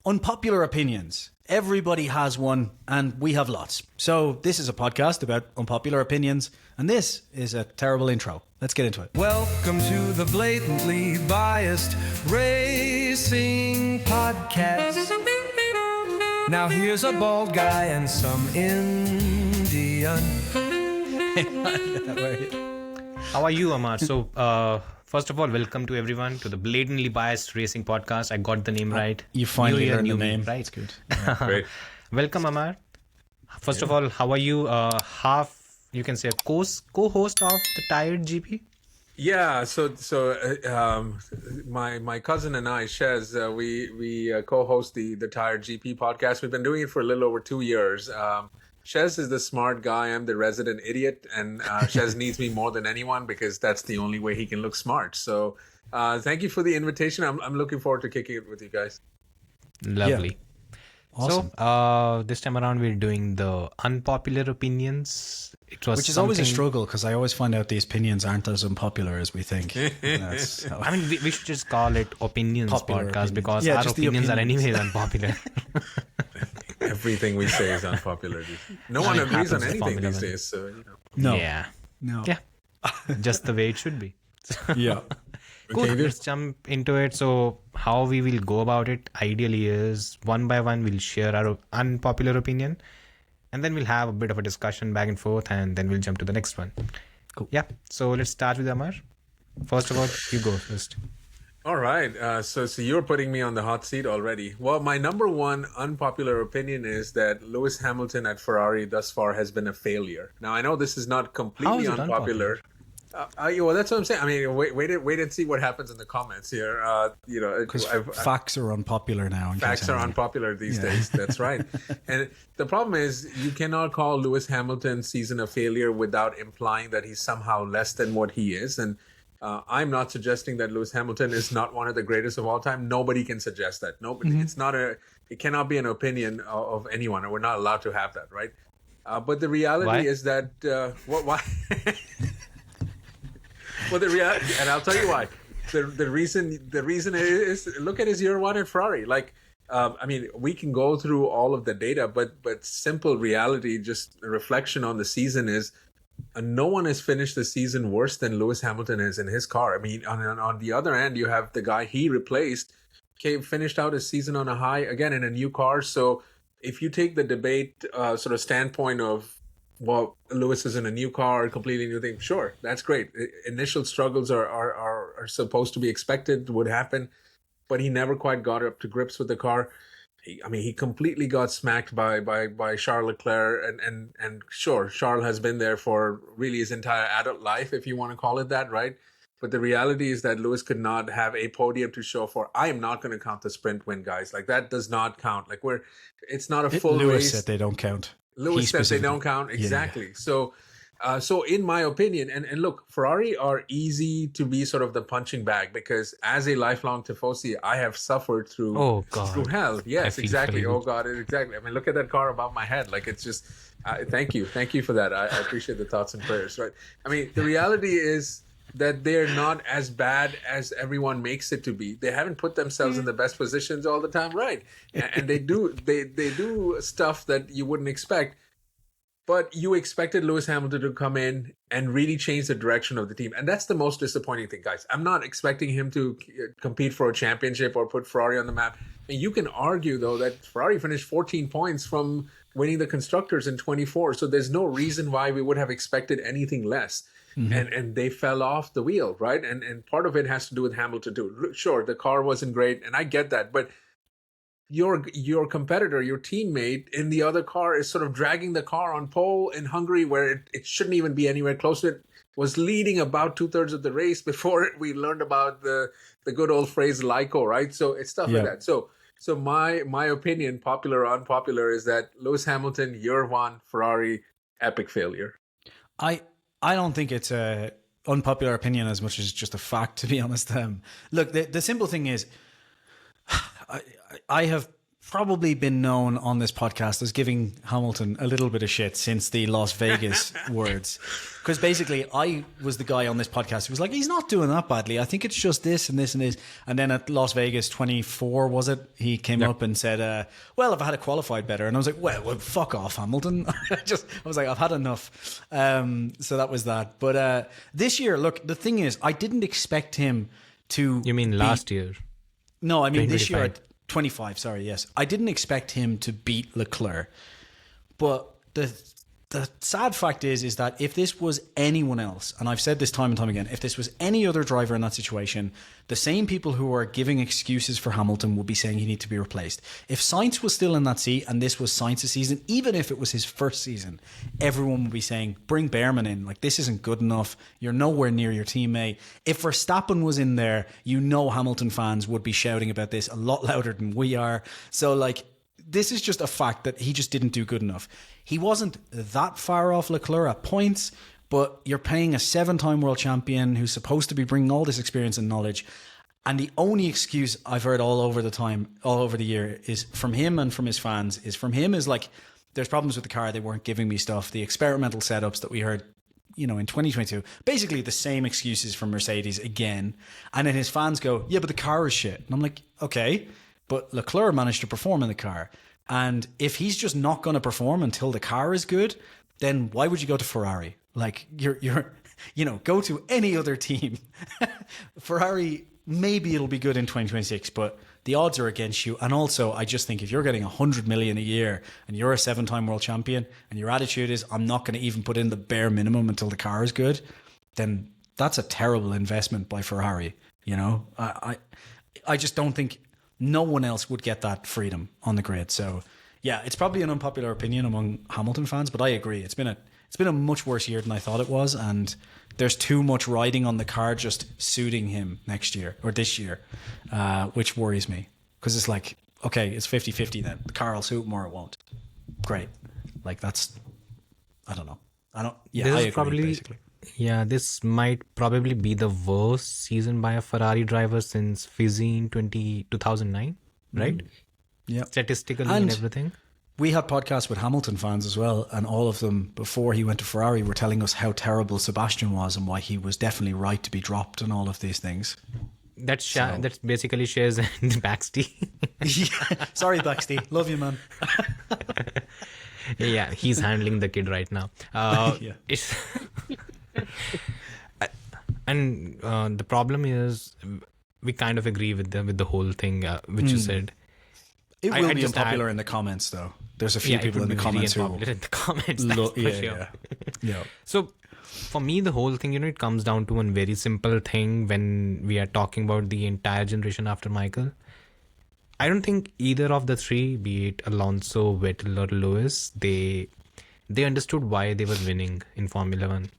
Unpopular opinions. Everybody has one, and we have lots. So this is a podcast about unpopular opinions, and this is a terrible intro. Let's get into it. Welcome to the Blatantly Biased Racing Podcast. Now here's a bald guy and some Indian. How are you, Amar? So, first of all, welcome to everyone to the Blatantly Biased Racing Podcast. I got the name right. You finally learned the name. Right? That's good. Yeah. Great. Welcome, Amar. First of all, how are you? You can say, co-host of the Tired GP? Yeah, my cousin and I, Shez, we co-host the Tired GP podcast. We've been doing it for a little over 2 years. Shez is the smart guy. I'm the resident idiot, and Shez needs me more than anyone because that's the only way he can look smart. So, thank you for the invitation. I'm looking forward to kicking it with you guys. Lovely. Yeah. Awesome. So, this time around, we're doing the unpopular opinions. Which is always a struggle because I always find out these opinions aren't as unpopular as we think. I mean, we should just call it opinions Popular podcast opinions. because Yeah, our just the opinions are opinions. anyways unpopular. Everything we say is unpopular. No one agrees on happens to anything Formula these One. days. So, you know. No. Yeah. No. Yeah. Just the way it should be. Yeah. Cool. Okay, Let's jump into it. So, how we will go about it ideally is one by one we'll share our unpopular opinion, and then we'll have a bit of a discussion back and forth, and then we'll jump to the next one. Cool. Yeah. So let's start with Amar. First of all, you go first. All right. So you're putting me on the hot seat already. Well, my number one unpopular opinion is that Lewis Hamilton at Ferrari thus far has been a failure. Now, I know this is not completely How is it unpopular. Well, that's what I'm saying. I mean, wait and see what happens in the comments here. Because facts are unpopular now. Facts are unpopular these days. That's right. And the problem is you cannot call Lewis Hamilton's season a failure without implying that he's somehow less than what he is. And I'm not suggesting that Lewis Hamilton is not one of the greatest of all time. Nobody can suggest that. Nobody. Mm-hmm. It cannot be an opinion of anyone, and we're not allowed to have that, right? But the reality is that why? Well, the reality, and I'll tell you why. The reason is look at his year one at Ferrari. Like, I mean, we can go through all of the data, but simple reality, just a reflection on the season is no one has finished the season worse than Lewis Hamilton is in his car. I mean, on the other end, you have the guy he replaced, finished out his season on a high again in a new car. So if you take the debate sort of standpoint of, well, Lewis is in a new car, a completely new thing. Sure, that's great. Initial struggles are supposed to be expected, would happen, but he never quite got up to grips with the car. He completely got smacked by Charles Leclerc, and sure, Charles has been there for really his entire adult life, if you want to call it that, right? But the reality is that Lewis could not have a podium to show for. I am not going to count the sprint win, guys. Like, that does not count. Like, it's not a full Lewis race. said they don't count. Lewis said they don't count. Exactly. Yeah. So in my opinion, and look, Ferrari are easy to be sort of the punching bag because as a lifelong Tifosi, I have suffered through hell. Yes, exactly. Oh God, exactly. I mean, look at that car above my head. Like, it's just, thank you for that. I appreciate the thoughts and prayers. Right. I mean, the reality is that they're not as bad as everyone makes it to be. They haven't put themselves in the best positions all the time, right? And they do stuff that you wouldn't expect. But you expected Lewis Hamilton to come in and really change the direction of the team. And that's the most disappointing thing, guys. I'm not expecting him to compete for a championship or put Ferrari on the map. And you can argue, though, that Ferrari finished 14 points from winning the Constructors in 24. So there's no reason why we would have expected anything less. Mm-hmm. And they fell off the wheel, right? And part of it has to do with Hamilton, too. Sure, the car wasn't great, and I get that. But your competitor, your teammate in the other car is sort of dragging the car on pole in Hungary where it shouldn't even be anywhere close to it, was leading about 2/3 of the race before we learned about the good old phrase LICO, right? So it's stuff like that. So my opinion, popular or unpopular, is that Lewis Hamilton, year one, Ferrari, epic failure. I don't think it's a unpopular opinion as much as just a fact, to be honest. Look, the simple thing is, I have probably been known on this podcast as giving Hamilton a little bit of shit since the Las Vegas words. Because basically, I was the guy on this podcast who was like, he's not doing that badly. I think it's just this and this and this. And then at Las Vegas 24, was it? He came up and said, well, if I had it qualified better. And I was like, well fuck off, Hamilton. I was like, I've had enough. So that was that. But this year, look, the thing is, I didn't expect him to... You mean last year? No, I mean this year... 2025. 25, sorry, yes. I didn't expect him to beat Leclerc. But the sad fact is that if this was anyone else, and I've said this time and time again, if this was any other driver in that situation, the same people who are giving excuses for Hamilton would be saying he needs to be replaced. If Sainz was still in that seat and this was Sainz's season, even if it was his first season, everyone would be saying, bring Behrman in. Like, this isn't good enough. You're nowhere near your teammate. If Verstappen was in there, you know Hamilton fans would be shouting about this a lot louder than we are. So, like, this is just a fact that he just didn't do good enough. He wasn't that far off Leclerc at points, but you're paying a 7-time world champion who's supposed to be bringing all this experience and knowledge. And the only excuse I've heard all over the year is from him and from his fans is like, there's problems with the car. They weren't giving me stuff. The experimental setups that we heard, in 2022, basically the same excuses from Mercedes again. And then his fans go, yeah, but the car is shit. And I'm like, okay, but Leclerc managed to perform in the car. And if he's just not going to perform until the car is good, then why would you go to Ferrari? Like, you're go to any other team. Ferrari, maybe it'll be good in 2026, but the odds are against you. And also, I just think if you're getting 100 million a year and you're a 7-time world champion and your attitude is, I'm not going to even put in the bare minimum until the car is good, then that's a terrible investment by Ferrari. I just don't think no one else would get that freedom on the grid. So yeah, it's probably an unpopular opinion among Hamilton fans, but I agree. It's been a much worse year than I thought it was, and there's too much riding on the car just suiting him next year or this year, which worries me, because it's like, okay, it's 50-50 then. The car will suit him or it won't. Great. Like, that's, I don't know. I agree, basically. Yeah, this might probably be the worst season by a Ferrari driver since Fizzy in 2009, right? Yeah. Statistically and everything. We had podcasts with Hamilton fans as well, and all of them, before he went to Ferrari, were telling us how terrible Sebastian was and why he was definitely right to be dropped and all of these things. That's basically Shares and Baxty. Yeah. Sorry, Baxty. Love you, man. Yeah, he's handling the kid right now. Yeah. And the problem is, we kind of agree with the whole thing which you said. It will be unpopular in the comments, though. There's a few people in the comments who... in the comments, that's for sure. Yeah. So, for me, the whole thing, it comes down to one very simple thing when we are talking about the entire generation after Michael. I don't think either of the three, be it Alonso, Vettel or Lewis, they understood why they were winning in Formula 1.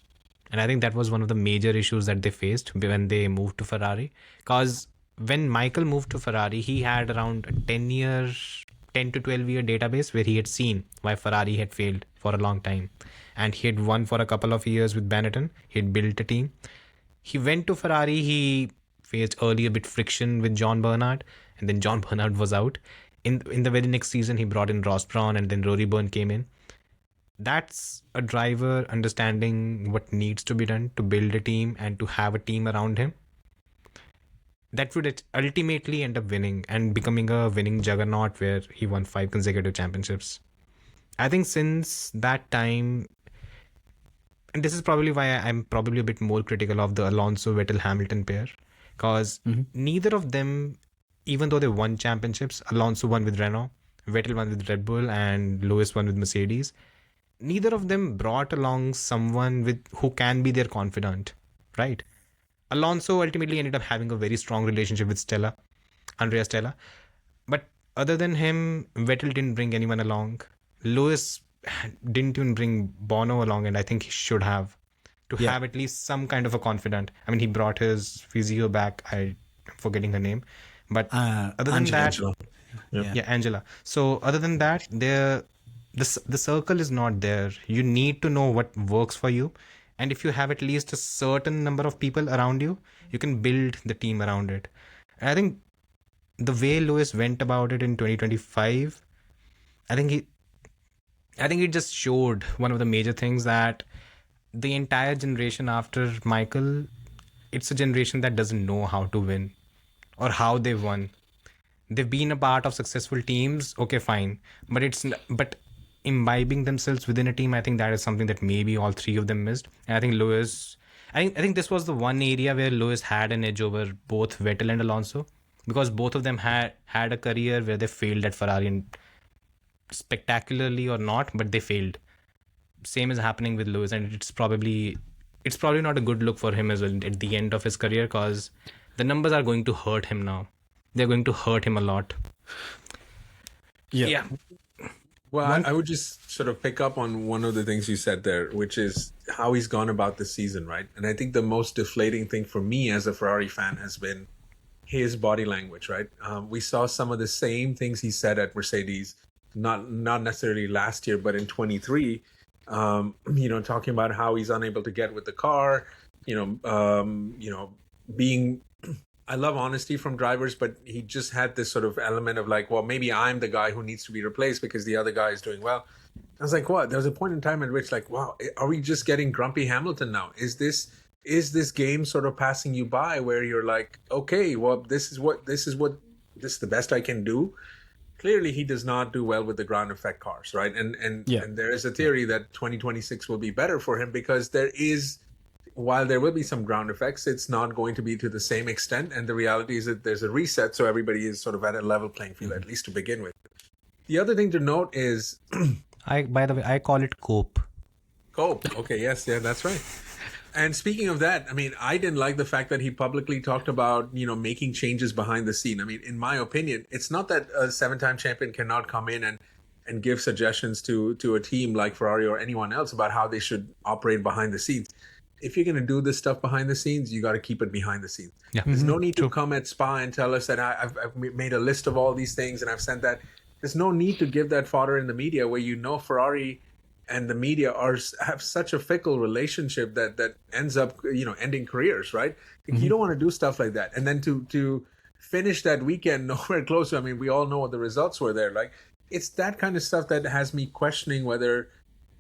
And I think that was one of the major issues that they faced when they moved to Ferrari. Because when Michael moved to Ferrari, he had around a 10 to 12 year database where he had seen why Ferrari had failed for a long time. And he had won for a couple of years with Benetton. He had built a team. He went to Ferrari. He faced early a bit friction with John Bernard. And then John Bernard was out. In the very next season, he brought in Ross Brawn, and then Rory Byrne came in. That's a driver understanding what needs to be done to build a team and to have a team around him. That would ultimately end up winning and becoming a winning juggernaut where he won 5 consecutive championships. I think since that time, and this is probably why I'm probably a bit more critical of the Alonso-Vettel-Hamilton pair, because neither of them, even though they won championships, Alonso won with Renault, Vettel won with Red Bull, and Lewis won with Mercedes, neither of them brought along someone who can be their confidant, right? Alonso ultimately ended up having a very strong relationship with Andrea Stella. But other than him, Vettel didn't bring anyone along. Lewis didn't even bring Bono along, and I think he should have, to have at least some kind of a confidant. I mean, he brought his physio back. I'm forgetting her name. But other than Angela. Angela. So other than that, the circle is not there. You need to know what works for you. And if you have at least a certain number of people around you, you can build the team around it. And I think the way Lewis went about it in 2025, I think it just showed one of the major things, that the entire generation after Michael, it's a generation that doesn't know how to win or how they won. They've been a part of successful teams, okay, fine, but imbibing themselves within a team, I think that is something that maybe all three of them missed. And I think I think this was the one area where Lewis had an edge over both Vettel and Alonso, because both of them had a career where they failed at Ferrari, and spectacularly or not, but they failed. Same is happening with Lewis, and it's probably not a good look for him as well at the end of his career, because the numbers are going to hurt him now. They're going to hurt him a lot. Yeah. Well, I would just sort of pick up on one of the things you said there, which is how he's gone about this season, right? And I think the most deflating thing for me as a Ferrari fan has been his body language, right? We saw some of the same things he said at Mercedes, not necessarily last year, but in 23, talking about how he's unable to get with the car, being... I love honesty from drivers, but he just had this sort of element of like, well, maybe I'm the guy who needs to be replaced because the other guy is doing well. I was like, what? There was a point in time at which, like, wow, are we just getting grumpy Hamilton now? Is this game sort of passing you by where you're like, okay, well, this is the best I can do? Clearly, he does not do well with the ground effect cars, right? And there is a theory that 2026 will be better for him because while there will be some ground effects, it's not going to be to the same extent. And the reality is that there's a reset, so everybody is sort of at a level playing field, at least to begin with. The other thing to note is... By the way, I call it cope. Cope. Okay, yes, yeah, that's right. And speaking of that, I mean, I didn't like the fact that he publicly talked about, making changes behind the scene. I mean, in my opinion, it's not that a 7-time champion cannot come in and give suggestions to a team like Ferrari or anyone else about how they should operate behind the scenes. If you're going to do this stuff behind the scenes, you got to keep it behind the scenes. Yeah. There's no need to come at Spa and tell us that I've made a list of all these things and I've sent that. There's no need to give that fodder in the media where Ferrari and the media have such a fickle relationship that ends up ending careers, right? You don't want to do stuff like that. And then to finish that weekend nowhere close. I mean, we all know what the results were there. Like, it's that kind of stuff that has me questioning whether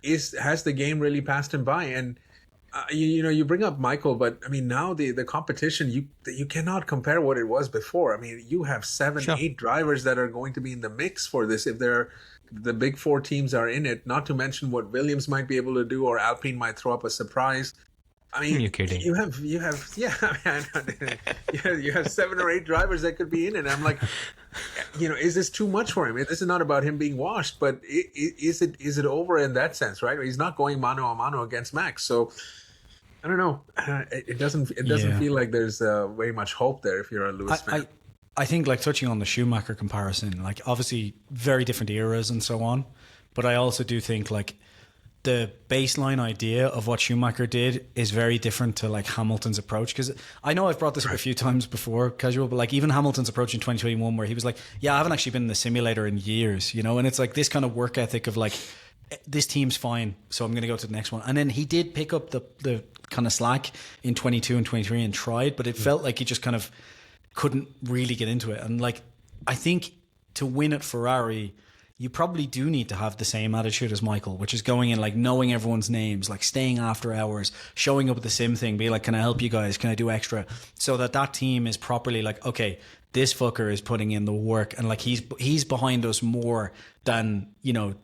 has the game really passed him by. And you bring up Michael, but I mean, now the competition, you cannot compare what it was before. I mean, you have 8 drivers that are going to be in the mix for this. If the big 4 teams are in it, not to mention what Williams might be able to do, or Alpine might throw up a surprise. I mean, you're kidding. You have you have 7 or 8 drivers that could be in it. I'm like, is this too much for him? This is not about him being washed, but is it over in that sense, right? He's not going mano a mano against Max, so I don't know. It doesn't feel like there's very much hope there if you're a Lewis fan. I think, like, touching on the Schumacher comparison, like, obviously very different eras and so on, but I also do think, like, the baseline idea of what Schumacher did is very different to, like, Hamilton's approach. Because I know I've brought this up a few times before, casual, but, like, even Hamilton's approach in 2021, where he was like, yeah, I haven't actually been in the simulator in years, and it's like this kind of work ethic of, like, this team's fine, so I'm going to go to the next one. And then he did pick up the kind of slack in 22 and 23 and tried, but it felt like he just kind of couldn't really get into it. And, like, I think to win at Ferrari, you probably do need to have the same attitude as Michael, which is going in, like, knowing everyone's names, like staying after hours, showing up at the sim thing, be like, can I help you guys? Can I do extra? So that team is properly like, okay, this fucker is putting in the work, and, like, he's behind us more than, John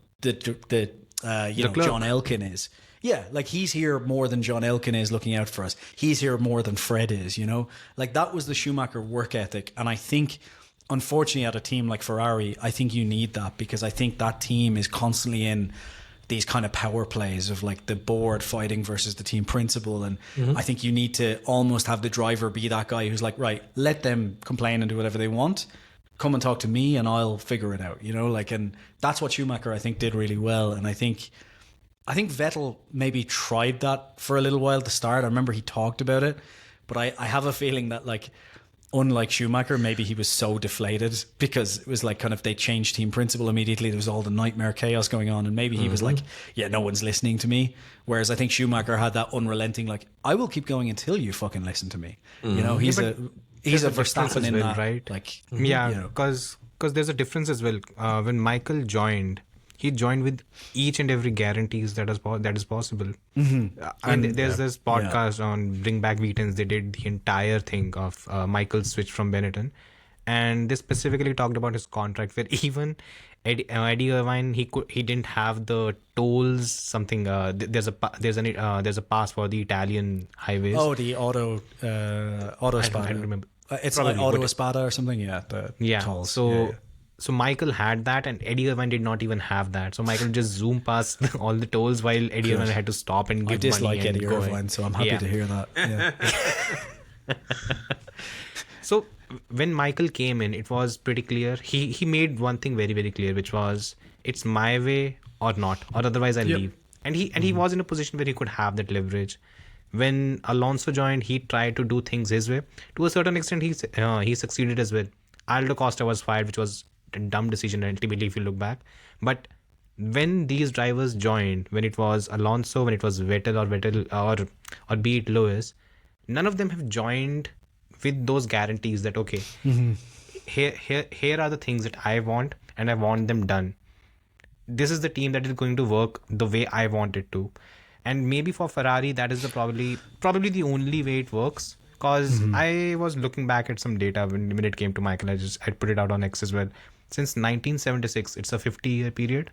Elkin is. Yeah, like, he's here more than John Elkin is looking out for us. He's here more than Fred is, Like, that was the Schumacher work ethic. And I think, unfortunately, at a team like Ferrari, I think you need that, because I think that team is constantly in these kind of power plays of, like, the board fighting versus the team principal. And I think you need to almost have the driver be that guy who's like, right, let them complain and do whatever they want. Come and talk to me and I'll figure it out, and that's what Schumacher, I think, did really well. And I think Vettel maybe tried that for a little while to start. I remember he talked about it, but I have a feeling that, like, unlike Schumacher, maybe he was so deflated because it was like kind of they changed team principal immediately. There was all the nightmare chaos going on, and maybe he was like, yeah, no one's listening to me. Whereas I think Schumacher had that unrelenting, like, I will keep going until you fucking listen to me. He's a difference Verstappen as in well, that, right? like, Yeah, you know. because there's a difference as well. When Michael joined, he joined with each and every guarantees that is possible. I mean, there's this podcast on Bring Back Weekends. They did the entire thing of Michael's switch from Benetton, and they specifically talked about his contract, where even Eddie Irvine, he didn't have the tolls. Something there's a pass for the Italian highways. Oh, the auto Spada. I don't remember. It's Probably, like auto but- Spada or something. Yeah, the tolls. So Michael had that, and Eddie Irvine did not even have that. So Michael just zoomed past all the tolls while Eddie Irvine had to stop and I give dislike money and Eddie go Irvine, ahead. so I'm happy to hear that. Yeah. So when Michael came in, it was pretty clear. He made one thing very, very clear, which was it's my way or not, or otherwise I'll leave. And he was in a position where he could have that leverage. When Alonso joined, he tried to do things his way. To a certain extent, he succeeded as well. Aldo Costa was fired, which was a dumb decision ultimately if you look back. But when these drivers joined, when it was Alonso, when it was Vettel or be it Lewis, none of them have joined with those guarantees that okay, here are the things that I want and I want them done. This is the team that is going to work the way I want it to. And maybe for Ferrari, that is probably the only way it works. Because I was looking back at some data when it came to Michael. I put it out on X as well. Since 1976, it's a 50-year period.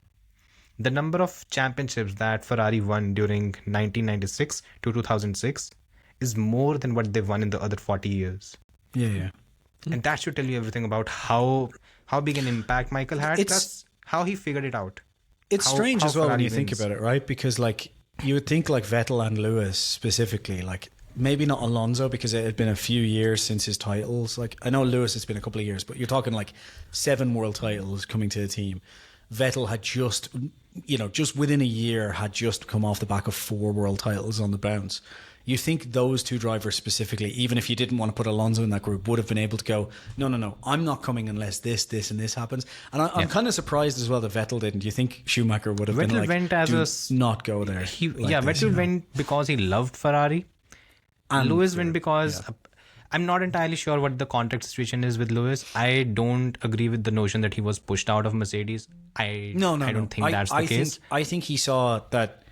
The number of championships that Ferrari won during 1996 to 2006 is more than what they've won in the other 40 years. Yeah. And that should tell you everything about how big an impact Michael had. Plus how he figured it out. It's strange how as well when Ferrari you think wins. about it, right? Because like you would think like Vettel and Lewis specifically, like maybe not Alonso because it had been a few years since his titles. Like I know Lewis, it's been a couple of years, but you're talking like 7 world titles coming to the team. Vettel had just within a year had just come off the back of 4 world titles on the bounce. You think those 2 drivers specifically, even if you didn't want to put Alonso in that group, would have been able to go, no, I'm not coming unless this, and this happens. And I'm kind of surprised as well that Vettel didn't. Do you think Schumacher would have been like, went as not go there? Vettel went because he loved Ferrari. And Lewis went because I'm not entirely sure what the contract situation is with Lewis. I don't agree with the notion that he was pushed out of Mercedes. I don't think that's the case. I think he saw that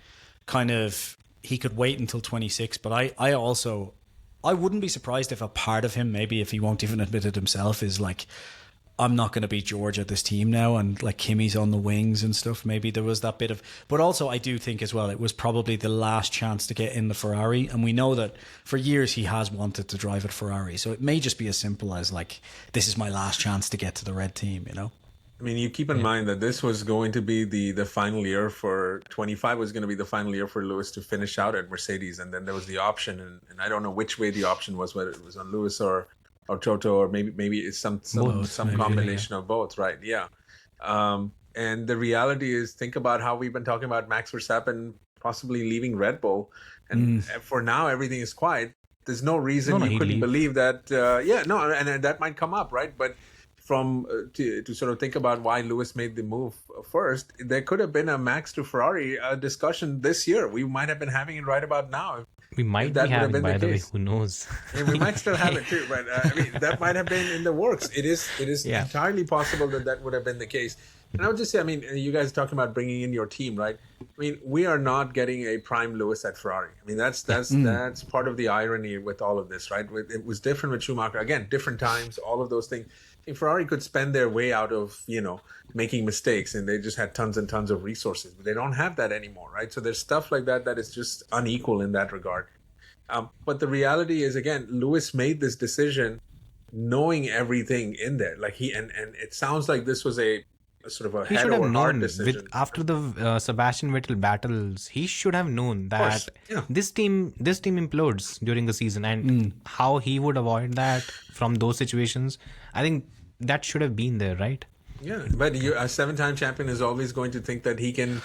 kind of he could wait until 26, but I wouldn't be surprised if a part of him, maybe if he won't even admit it himself, is like, I'm not going to be George at this team now, and like Kimi's on the wings and stuff. Maybe there was that bit of, but also I do think as well it was probably the last chance to get in the Ferrari, and we know that for years he has wanted to drive at Ferrari, so it may just be as simple as like, this is my last chance to get to the red team, you know. I mean, you keep in mind that this was going to be the final year for 25 was going to be the final year for Lewis to finish out at Mercedes, and then there was the option, and I don't know which way the option was, whether it was on Lewis or Toto, or maybe it's some combination of both, right? Yeah. And the reality is, think about how we've been talking about Max Verstappen possibly leaving Red Bull, and for now everything is quiet. There's no reason you couldn't believe that. And that might come up, right? But from to sort of think about why Lewis made the move first, there could have been a Max to Ferrari discussion this year. We might have been having it right about now. We might be having, by the way, who knows? We might still have it too, but I mean, that might have been in the works. It is entirely possible that would have been the case. And I would just say, I mean, you guys are talking about bringing in your team, right? I mean, we are not getting a prime Lewis at Ferrari. I mean, that's part of the irony with all of this, right? It was different with Schumacher. Again, different times, all of those things. I think Ferrari could spend their way out of, making mistakes, and they just had tons and tons of resources. But they don't have that anymore, right? So there's stuff like that is just unequal in that regard. But the reality is, again, Lewis made this decision knowing everything in there. Like and it sounds like this was a sort of a head over heart decision. After the Sebastian Vettel battles, he should have known that this team implodes during the season, and how he would avoid that from those situations. I think that should have been there, right? Yeah, but a 7-time champion is always going to think that he can,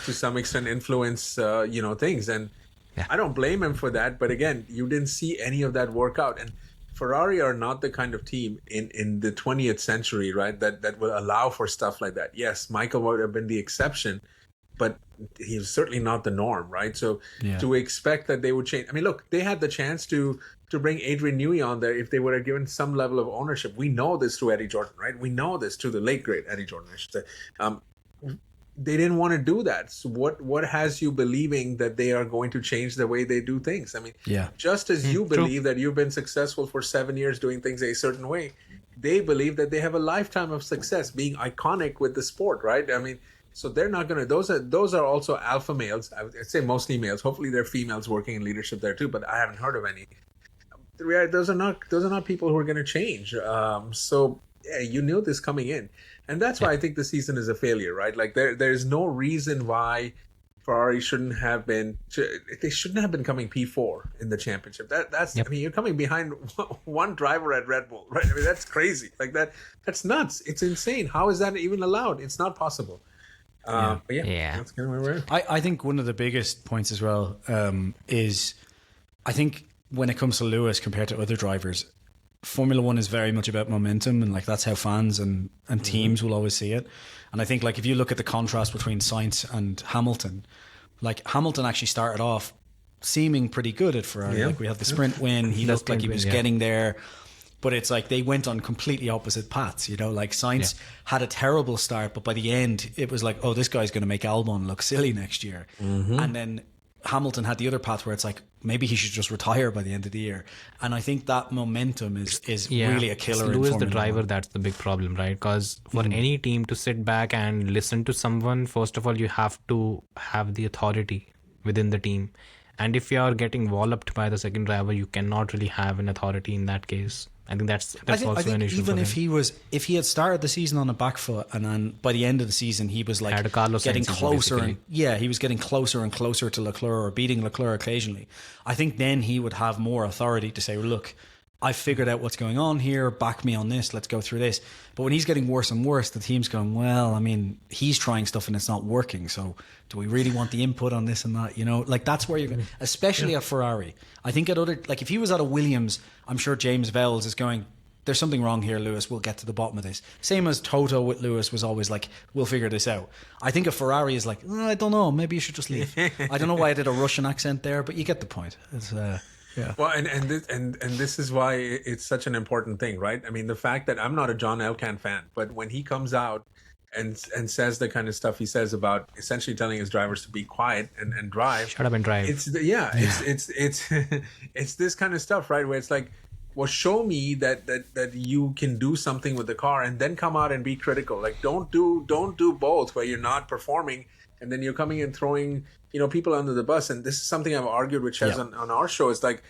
to some extent, influence things, and I don't blame him for that. But again, you didn't see any of that work out, and Ferrari are not the kind of team in the 20th century, right, that will allow for stuff like that. Yes, Michael would have been the exception, but he's certainly not the norm, right? So Yeah. to expect that they would change. I mean, look, they had the chance to bring Adrian Newey on there if they would have given some level of ownership. We know this through Eddie Jordan, right? We know this through the late great Eddie Jordan, I should say. They didn't want to do that. So what has you believing that they are going to change the way they do things? I mean, Yeah. just as you believe that you've been successful for 7 years doing things a certain way, they believe that they have a lifetime of success being iconic with the sport, right? I mean, so they're not going to, those are also alpha males. I would say mostly males. Hopefully there are females working in leadership there too, but I haven't heard of any. Those are not people who are going to change. So yeah, you knew this coming in. And that's why I think the season is a failure, right? Like there's no reason why Ferrari shouldn't have been coming P4 in the championship. That's I mean, you're coming behind one driver at Red Bull, right? I mean, that's crazy. Like that's nuts. It's insane. How is that even allowed? It's not possible. But yeah, that's kind of where we're at. I think one of the biggest points as well is I think when it comes to Lewis compared to other drivers, Formula One is very much about momentum, and like that's how fans and teams will always see it. And I think like if you look at the contrast between Sainz and Hamilton, like Hamilton actually started off seeming pretty good at Ferrari. Yeah. Like we had the sprint win, he looked like he was getting there. But it's like they went on completely opposite paths, you know, like Sainz had a terrible start, but by the end it was like, oh, this guy's going to make Albon look silly next year. And then Hamilton had the other path where it's like, maybe he should just retire by the end of the year. And I think that momentum is really a killer. It's in Lewis, Formula the driver, One. that's the big problem, right? Because for any team to sit back and listen to someone, first of all, you have to have the authority within the team. And if you're getting walloped by the second driver, you cannot really have an authority in that case. I think that's also an issue. Even for him. if he had started the season on a back foot and then by the end of the season he was like Had a Carlos getting Sainz, closer basically. and he was getting closer and closer to Leclerc or beating Leclerc occasionally, I think then he would have more authority to say, look, I figured out what's going on here, back me on this, let's go through this. But when he's getting worse and worse, the team's going, well, I mean, he's trying stuff and it's not working, so do we really want the input on this and that? You know, like that's where you're going, especially at Ferrari. I think at other, like if he was at a Williams, I'm sure James Vowles is going, there's something wrong here, Lewis, we'll get to the bottom of this. Same as Toto with Lewis was always like, we'll figure this out. I think a Ferrari is like, I don't know, maybe you should just leave. I don't know why I did a Russian accent there, but you get the point. It's, yeah. Well, and this is why it's such an important thing, right? I mean, the fact that I'm not a John Elkann fan, but when he comes out and says the kind of stuff he says about essentially telling his drivers to be quiet and drive, Shut up and drive. it's it's this kind of stuff, right? Where it's like, well, show me that you can do something with the car, and then come out and be critical. Like, don't do both, where you're not performing and then you're coming and throwing people under the bus. And this is something I've argued with Chez on our show. It's like,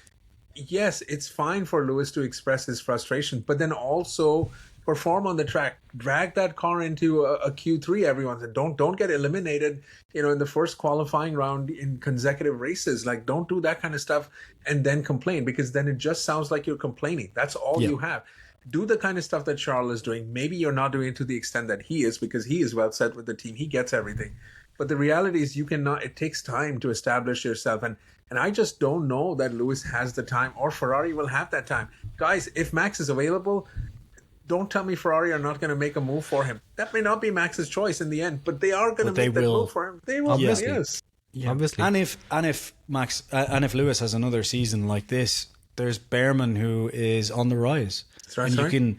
yes, it's fine for Lewis to express his frustration, but then also perform on the track. Drag that car into a Q3 every once in a while. Don't get eliminated, in the first qualifying round in consecutive races. Like, don't do that kind of stuff and then complain, because then it just sounds like you're complaining. That's all you have. Do the kind of stuff that Charles is doing. Maybe you're not doing it to the extent that he is, because he is well set with the team. He gets everything. But the reality is you cannot, it takes time to establish yourself. And I just don't know that Lewis has the time, or Ferrari will have that time. Guys, if Max is available, don't tell me Ferrari are not going to make a move for him. That may not be Max's choice in the end, but they are going to make that move for him. They will. Obviously. Yes. Yeah. Obviously. And if Lewis has another season like this, there's Behrman who is on the rise. Right, and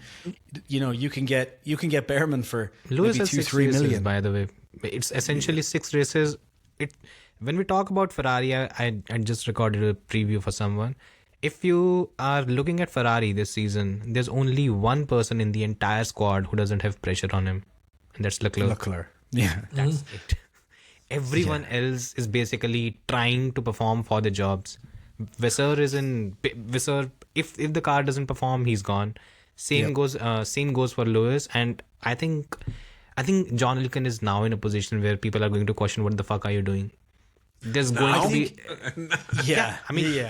you can get Behrman for Lewis maybe has 2-3 races, million. by the way. It's essentially 6 races. When we talk about Ferrari, I just recorded a preview for someone. If you are looking at Ferrari this season, there's only one person in the entire squad who doesn't have pressure on him, and that's Leclerc. Yeah. That's it. Everyone else is basically trying to perform for the jobs. Vasseur, if the car doesn't perform, he's gone. Same goes for Lewis, and I think John Elkann is now in a position where people are going to question, what the fuck are you doing? There's going to be I mean,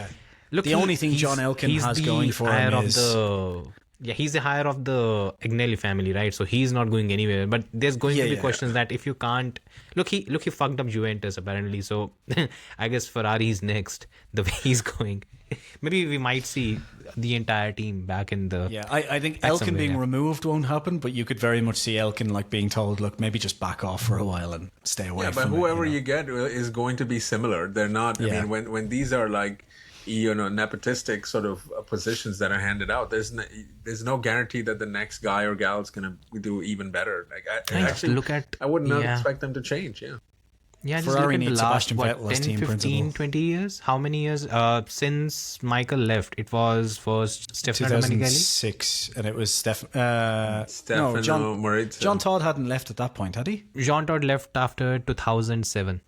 Look, the only thing John Elkann has going for him is Yeah, he's the hire of the Agnelli family, right? So he's not going anywhere. But there's going to be questions that if you can't look, he fucked up Juventus apparently. So I guess Ferrari's next. The way he's going, maybe we might see the entire team back in the. Yeah, I think Elkin being removed won't happen, but you could very much see Elkin like being told, look, maybe just back off for a while and stay away. Yeah, from but whoever it, you get is going to be similar. They're not. I mean, when these are like, nepotistic sort of positions that are handed out, there's no guarantee that the next guy or gal is going to do even better. Like I would not expect them to change. Yeah, just Ferrari look at needs the last, Sebastian Vettel as 10, team 15, principal. 20 years? How many years? Since Michael left, it was first Stefano Domenicali. 2006, and it was Stefano Maurizio. John Todd hadn't left at that point, had he? Jean Todt left after 2007.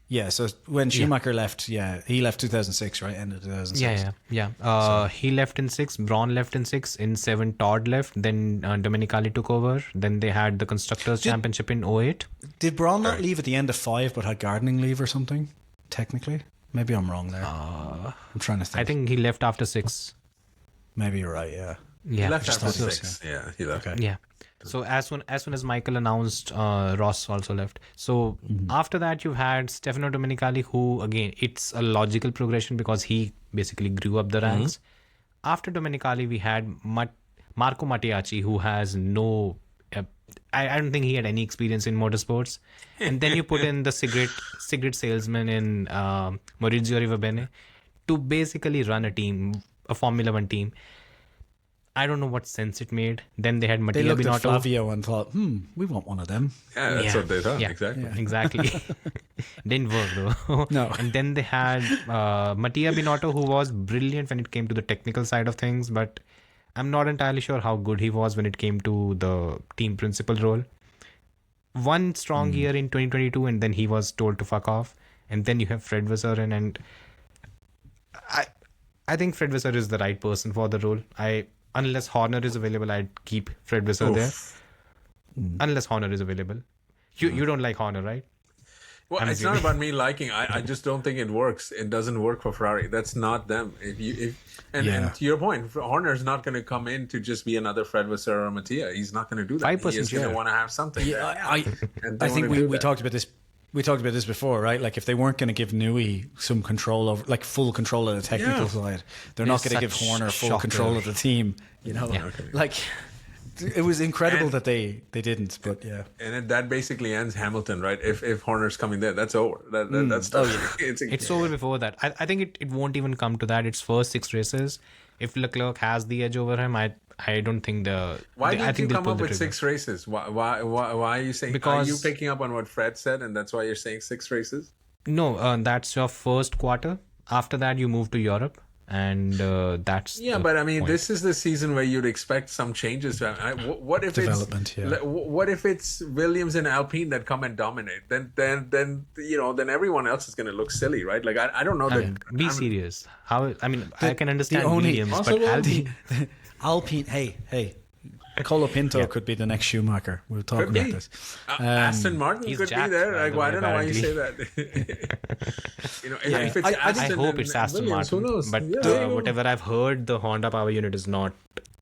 Yeah, so when Schumacher left, he left 2006, right? End of 2006. Yeah. He left in 6, Braun left in 6, in 7 Todd left, then Domenicali took over, then they had the Constructors' Championship in 08. Did Braun not leave at the end of 5 but had gardening leave or something, technically? Maybe I'm wrong there. I'm trying to think. I think he left after 6. Maybe you're right, yeah. Yeah. He left after thought so. 6. Yeah, he left. Okay. Yeah. So as soon as Michael announced, Ross also left. So after that, you've had Stefano Domenicali, who again, it's a logical progression because he basically grew up the ranks. After Domenicali, we had Marco Mattiacci, who has no, I don't think he had any experience in motorsports. And then you put in the cigarette salesman in Maurizio Arrivabene to basically run a team, a Formula One team. I don't know what sense it made. Then they had Mattia They looked at Binotto. Flavio and thought, we want one of them. Yeah, that's what they thought. Yeah. Exactly. Didn't work though. No. And then they had Mattia Binotto, who was brilliant when it came to the technical side of things, but I'm not entirely sure how good he was when it came to the team principal role. One strong year in 2022, and then he was told to fuck off. And then you have Fred Vasseur, and I think Fred Vasseur is the right person for the role. Unless Horner is available, I'd keep Fred Vasseur there. Unless Horner is available. You don't like Horner, right? Well, it's not about me liking. I just don't think it works. It doesn't work for Ferrari. That's not them. And to your point, Horner's not going to come in to just be another Fred Vasseur or Mattia. He's not going to do that. 5% He is going to want to have something. Yeah, And I they think wanna do we that. talked about this. We talked about this before, right? Like if they weren't going to give Nui some control over, like full control of the technical side, they're not going to give such Horner full shocker. control of the team. You know, like it was incredible that they didn't. But yeah, And that basically ends Hamilton, right? If Horner's coming there, that's over. That's done. It's over before that. I think it won't even come to that. It's first 6 races. If Leclerc has the edge over him, I don't think Why I did you think they'll come pull up the with trigger. 6 races? Why are you saying? Because- are you picking up on what Fred said, and that's why you're saying 6 races? No, that's your first quarter. After that, you move to Europe, and that's Yeah, the but I mean, point. this is the season where you'd expect some changes. What if Development, it's what if it's Williams and Alpine that come and dominate? Then everyone else is going to look silly, right? Like I don't know that. Be serious. How? I mean, I can understand only- Williams, also but Alpine. Alpine. Hey, Colapinto could be the next Schumacher. We'll talk Could about be. this. Aston Martin he's could be jacked, there. by Like, the well, I way, don't know why you say apparently. that. If it's I Aston I hope and it's Aston Williams, Martin, who knows? but Yeah, there you go. whatever I've heard, the Honda power unit is not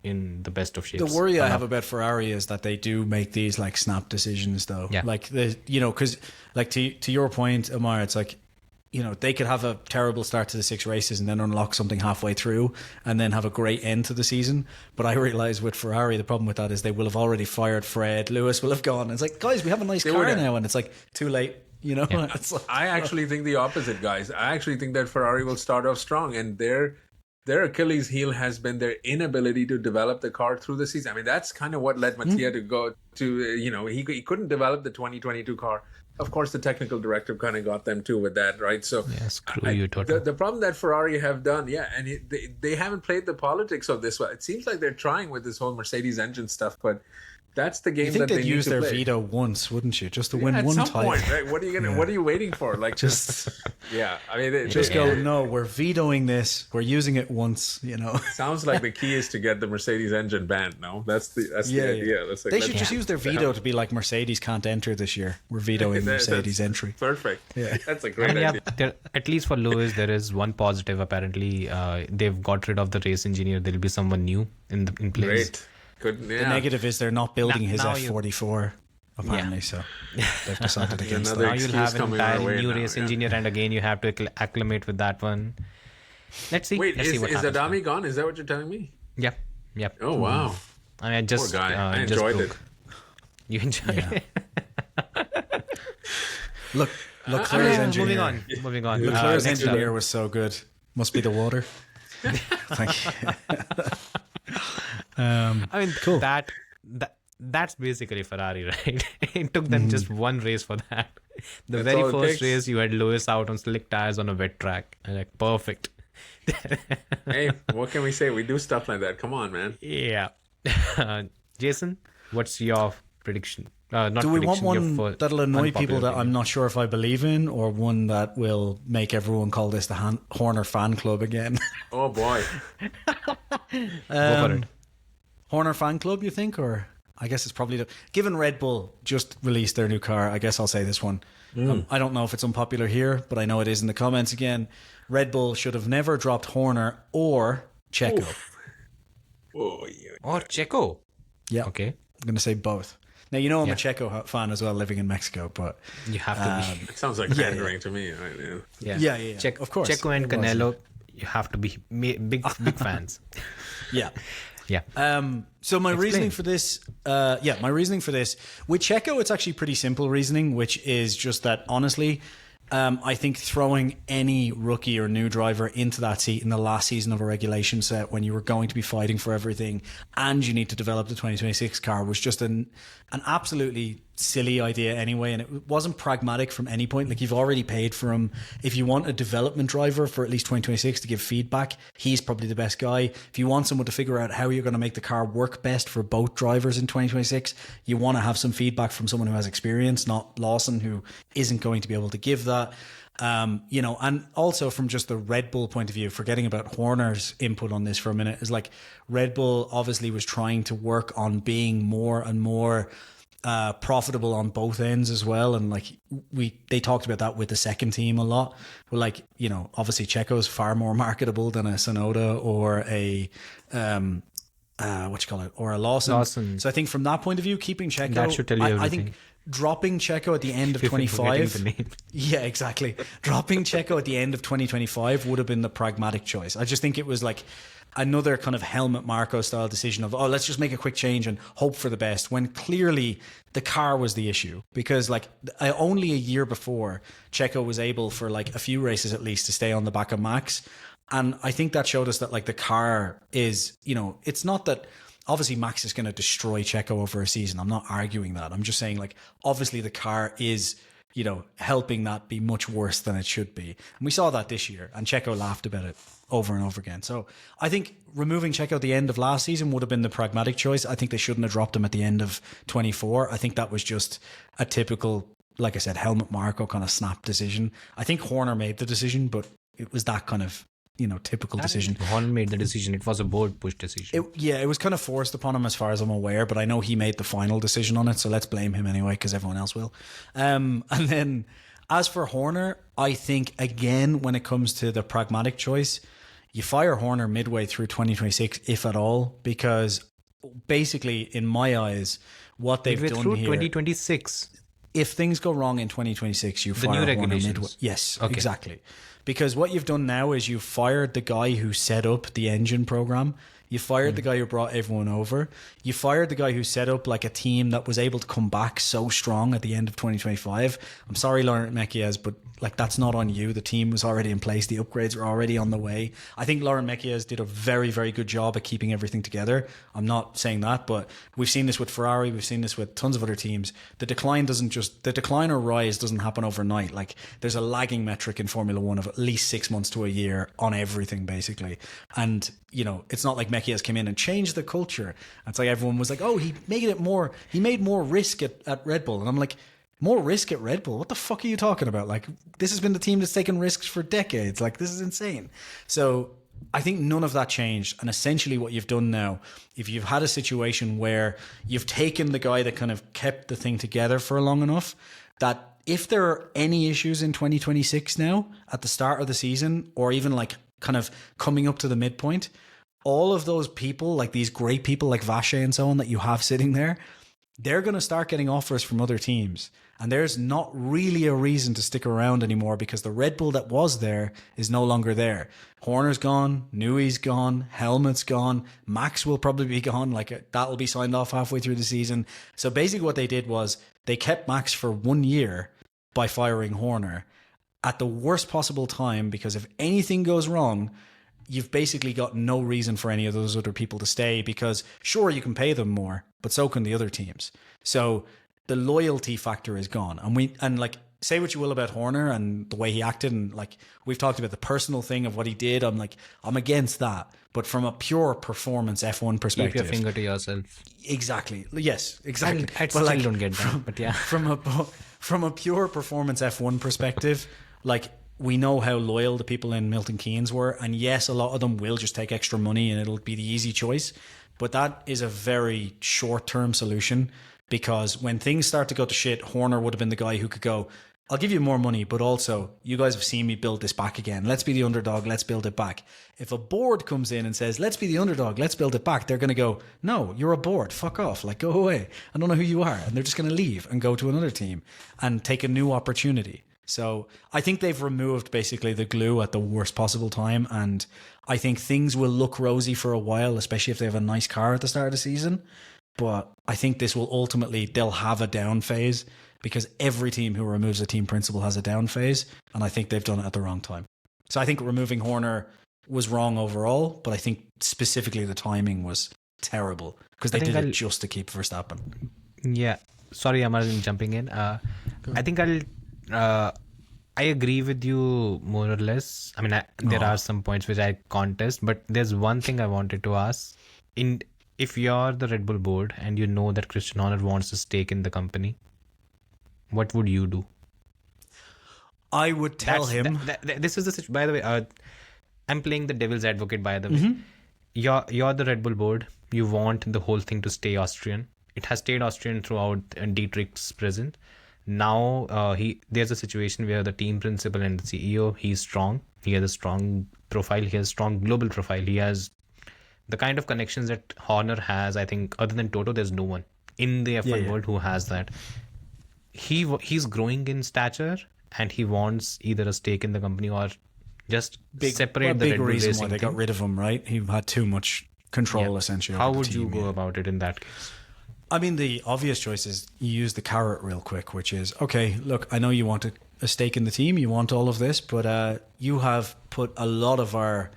in the best of shapes. The worry I have about Ferrari is that they do make these like snap decisions, though. Yeah. Like because like to your point, Amar, it's like they could have a terrible start to the 6 races and then unlock something halfway through and then have a great end to the season. But I realize with Ferrari, the problem with that is they will have already fired Fred. Lewis will have gone. It's like, guys, we have a nice car would. now, and it's like too late. It's like, I actually think the opposite, guys. I actually think that Ferrari will start off strong, and their Achilles heel has been their inability to develop the car through the season. I mean, that's kind of what led Mattia to go to, he couldn't develop the 2022 car. Of course, the technical director kind of got them too with that, right? So Yeah, screw you, Toto. the problem that Ferrari have done, and they haven't played the politics of this well. It seems like they're trying with this whole Mercedes engine stuff, but That's the game You think that they they'd need use to their play. veto once, wouldn't you? Just to win At one some title. point, right? What are you gonna? What are you waiting for? Like Just yeah. I mean, just go. No, we're vetoing this. We're using it once. You know. Sounds like the key is to get the Mercedes engine banned. No, that's the idea. That's like, They should just use their veto to be like Mercedes can't enter this year. We're vetoing Mercedes entry. Perfect. Yeah. That's a great Yeah, idea. at least for Lewis, there is one positive. Apparently, they've got rid of the race engineer. There'll be someone new in place. Great. Good. Yeah. The negative is they're not building his now you- F44 apparently, so they've decided against Another that. Now you'll excuse have an coming our entirely way new now, race yeah. engineer, and again you have to acclimate with that one. Let's see. Wait, Let's see is what happens. Adami gone? Is that what you're telling me? Yep. Yep. Oh wow. I mean, I Poor just guy. I just enjoyed broke. it. You enjoyed Yeah. it. Look, Leclerc's engineer. Moving on. Leclerc's Next up. engineer was so good. Must be the water. Thank you. I mean, Cool. that's basically Ferrari, right? It took them just one race for that. The That's very all it first takes. race, you had Lewis out on slick tires on a wet track. And like, perfect. Hey, what can we say? We do stuff like that. Come on, man. Yeah. Jason, what's your prediction? Not Do we want prediction, one that'll annoy people that I'm opinion. not sure if I believe in, or one that will make everyone call this the Horner fan club again? Oh boy. Go for it. Horner fan club, you think? Or I guess it's probably given Red Bull just released their new car, I guess I'll say this one. I don't know if it's unpopular here, but I know it is in the comments again. Red Bull should have never dropped Horner or Checo. Oh yeah. Or Checo. Yeah, Okay. I'm going to say both. Now, you know I'm Yeah. a Checo fan as well, living in Mexico, but You have to be. It sounds like pandering to me. Right? Yeah. Yeah. Of course. Checo and It was. Canelo, you have to be big fans. Yeah. Yeah. So my reasoning for this, my reasoning for this with Checo, it's actually pretty simple reasoning, which is just that honestly, I think throwing any rookie or new driver into that seat in the last season of a regulation set when you were going to be fighting for everything and you need to develop the 2026 car was just an absolutely silly idea anyway, and it wasn't pragmatic from any point. Like, you've already paid for him. If you want a development driver for at least 2026 to give feedback, he's probably the best guy. If you want someone to figure out how you're going to make the car work best for both drivers in 2026, you want to have some feedback from someone who has experience, not Lawson, who isn't going to be able to give that. And also from just the Red Bull point of view, forgetting about Horner's input on this for a minute, is like Red Bull obviously was trying to work on being more and more profitable on both ends as well, and like they talked about that with the second team a lot. Well, like, obviously Checo's far more marketable than a Sonoda or a or a Lawson. So I think from that point of view, keeping Checo, That should tell you I everything. think dropping Checo at the end of If you're forgetting 25, the name. yeah, exactly. Dropping Checo at the end of 2025 would have been the pragmatic choice. I just think it was like another kind of Helmut Marko style decision of, let's just make a quick change and hope for the best, when clearly the car was the issue. Because like only a year before, Checo was able for like a few races at least to stay on the back of Max. And I think that showed us that like the car is, it's not that obviously Max is going to destroy Checo over a season. I'm not arguing that. I'm just saying, like, obviously the car is, helping that be much worse than it should be. And we saw that this year, and Checo laughed about it over and over again. So I think removing Checo at the end of last season would have been the pragmatic choice. I think they shouldn't have dropped him at the end of 24. I think that was just a typical, like I said, Helmut Marko kind of snap decision. I think Horner made the decision, but it was that kind of, typical decision. Horner made the decision. It was a board push decision. It was kind of forced upon him as far as I'm aware, but I know he made the final decision on it, so let's blame him anyway, because everyone else will. And then as for Horner, I think, again, when it comes to the pragmatic choice, you fire Horner midway through 2026, if at all, because basically, in my eyes, what they've done through here... 2026. If things go wrong in 2026, you The fire new Horner regulations. midway. Yes, Okay. exactly. Because what you've done now is you fired the guy who set up the engine program. You fired the guy who brought everyone over. You fired the guy who set up like a team that was able to come back so strong at the end of 2025. I'm sorry, Laurent Mekies, but Like, that's not on you. The team was already in place. The upgrades are already on the way. I think Lauren Mekies did a very, very good job at keeping everything together. I'm not saying that, but we've seen this with Ferrari. We've seen this with tons of other teams. The decline or rise doesn't happen overnight. Like, there's a lagging metric in Formula One of at least 6 months to a year on everything, basically. And, you know, it's not like Mekies came in and changed the culture. It's like everyone was like, oh, he made more risk at Red Bull. And I'm like, more risk at Red Bull? What the fuck are you talking about? Like, this has been the team that's taken risks for decades. Like, this is insane. So I think none of that changed. And essentially what you've done now, if you've had a situation where you've taken the guy that kind of kept the thing together for long enough, that if there are any issues in 2026 now at the start of the season, or even like kind of coming up to the midpoint, all of those people, like these great people like Vache and so on that you have sitting there, they're going to start getting offers from other teams. And there's not really a reason to stick around anymore because the Red Bull that was there is no longer there. Horner's gone, Newey's gone, Helmut's gone, Max will probably be gone. Like, that'll be signed off halfway through the season. So basically what they did was they kept Max for 1 year by firing Horner at the worst possible time, because if anything goes wrong, you've basically got no reason for any of those other people to stay, because sure, you can pay them more, but so can the other teams. So the loyalty factor is gone. And like, say what you will about Horner and the way he acted, and like, we've talked about the personal thing of what he did. I'm against that. But from a pure performance F1 perspective, keep your finger to yourself. Exactly. Yes, exactly. I still don't get that, but yeah. From a pure performance F1 perspective, like, we know how loyal the people in Milton Keynes were. And yes, a lot of them will just take extra money and it'll be the easy choice. But that is a very short-term solution, because when things start to go to shit, Horner would have been the guy who could go, I'll give you more money, but also you guys have seen me build this back again. Let's be the underdog. Let's build it back. If a board comes in and says, let's be the underdog, let's build it back, they're going to go, no, you're a board. Fuck off. Like, go away. I don't know who you are. And they're just going to leave and go to another team and take a new opportunity. So I think they've removed basically the glue at the worst possible time. And I think things will look rosy for a while, especially if they have a nice car at the start of the season. But I think this will ultimately, they'll have a down phase, because every team who removes a team principal has a down phase. And I think they've done it at the wrong time. So I think removing Horner was wrong overall, but I think specifically the timing was terrible, because they did it just to keep Verstappen. Yeah. Sorry, I'm jumping in. I think I agree with you more or less. I mean, there are some points which I contest, but there's one thing I wanted to ask. If you're the Red Bull board and you know that Christian Horner wants a stake in the company, what would you do? I would tell him. This is the situation. By the way, I'm playing the devil's advocate, by the way. You're the Red Bull board. You want the whole thing to stay Austrian. It has stayed Austrian throughout Dietrich's present. Now there's a situation where the team principal and the CEO, he's strong. He has a strong profile. He has a strong global profile. He has the kind of connections that Horner has. I think other than Toto, there's no one in the F1 world who has that. He's growing in stature, and he wants either a stake in the company or just separate the Red Bull reason racing why they got rid of him, right? He had too much control, essentially. How would you go about it in that case? I mean, the obvious choice is you use the carrot real quick, which is, okay, look, I know you want a stake in the team, you want all of this, but you have put a lot of our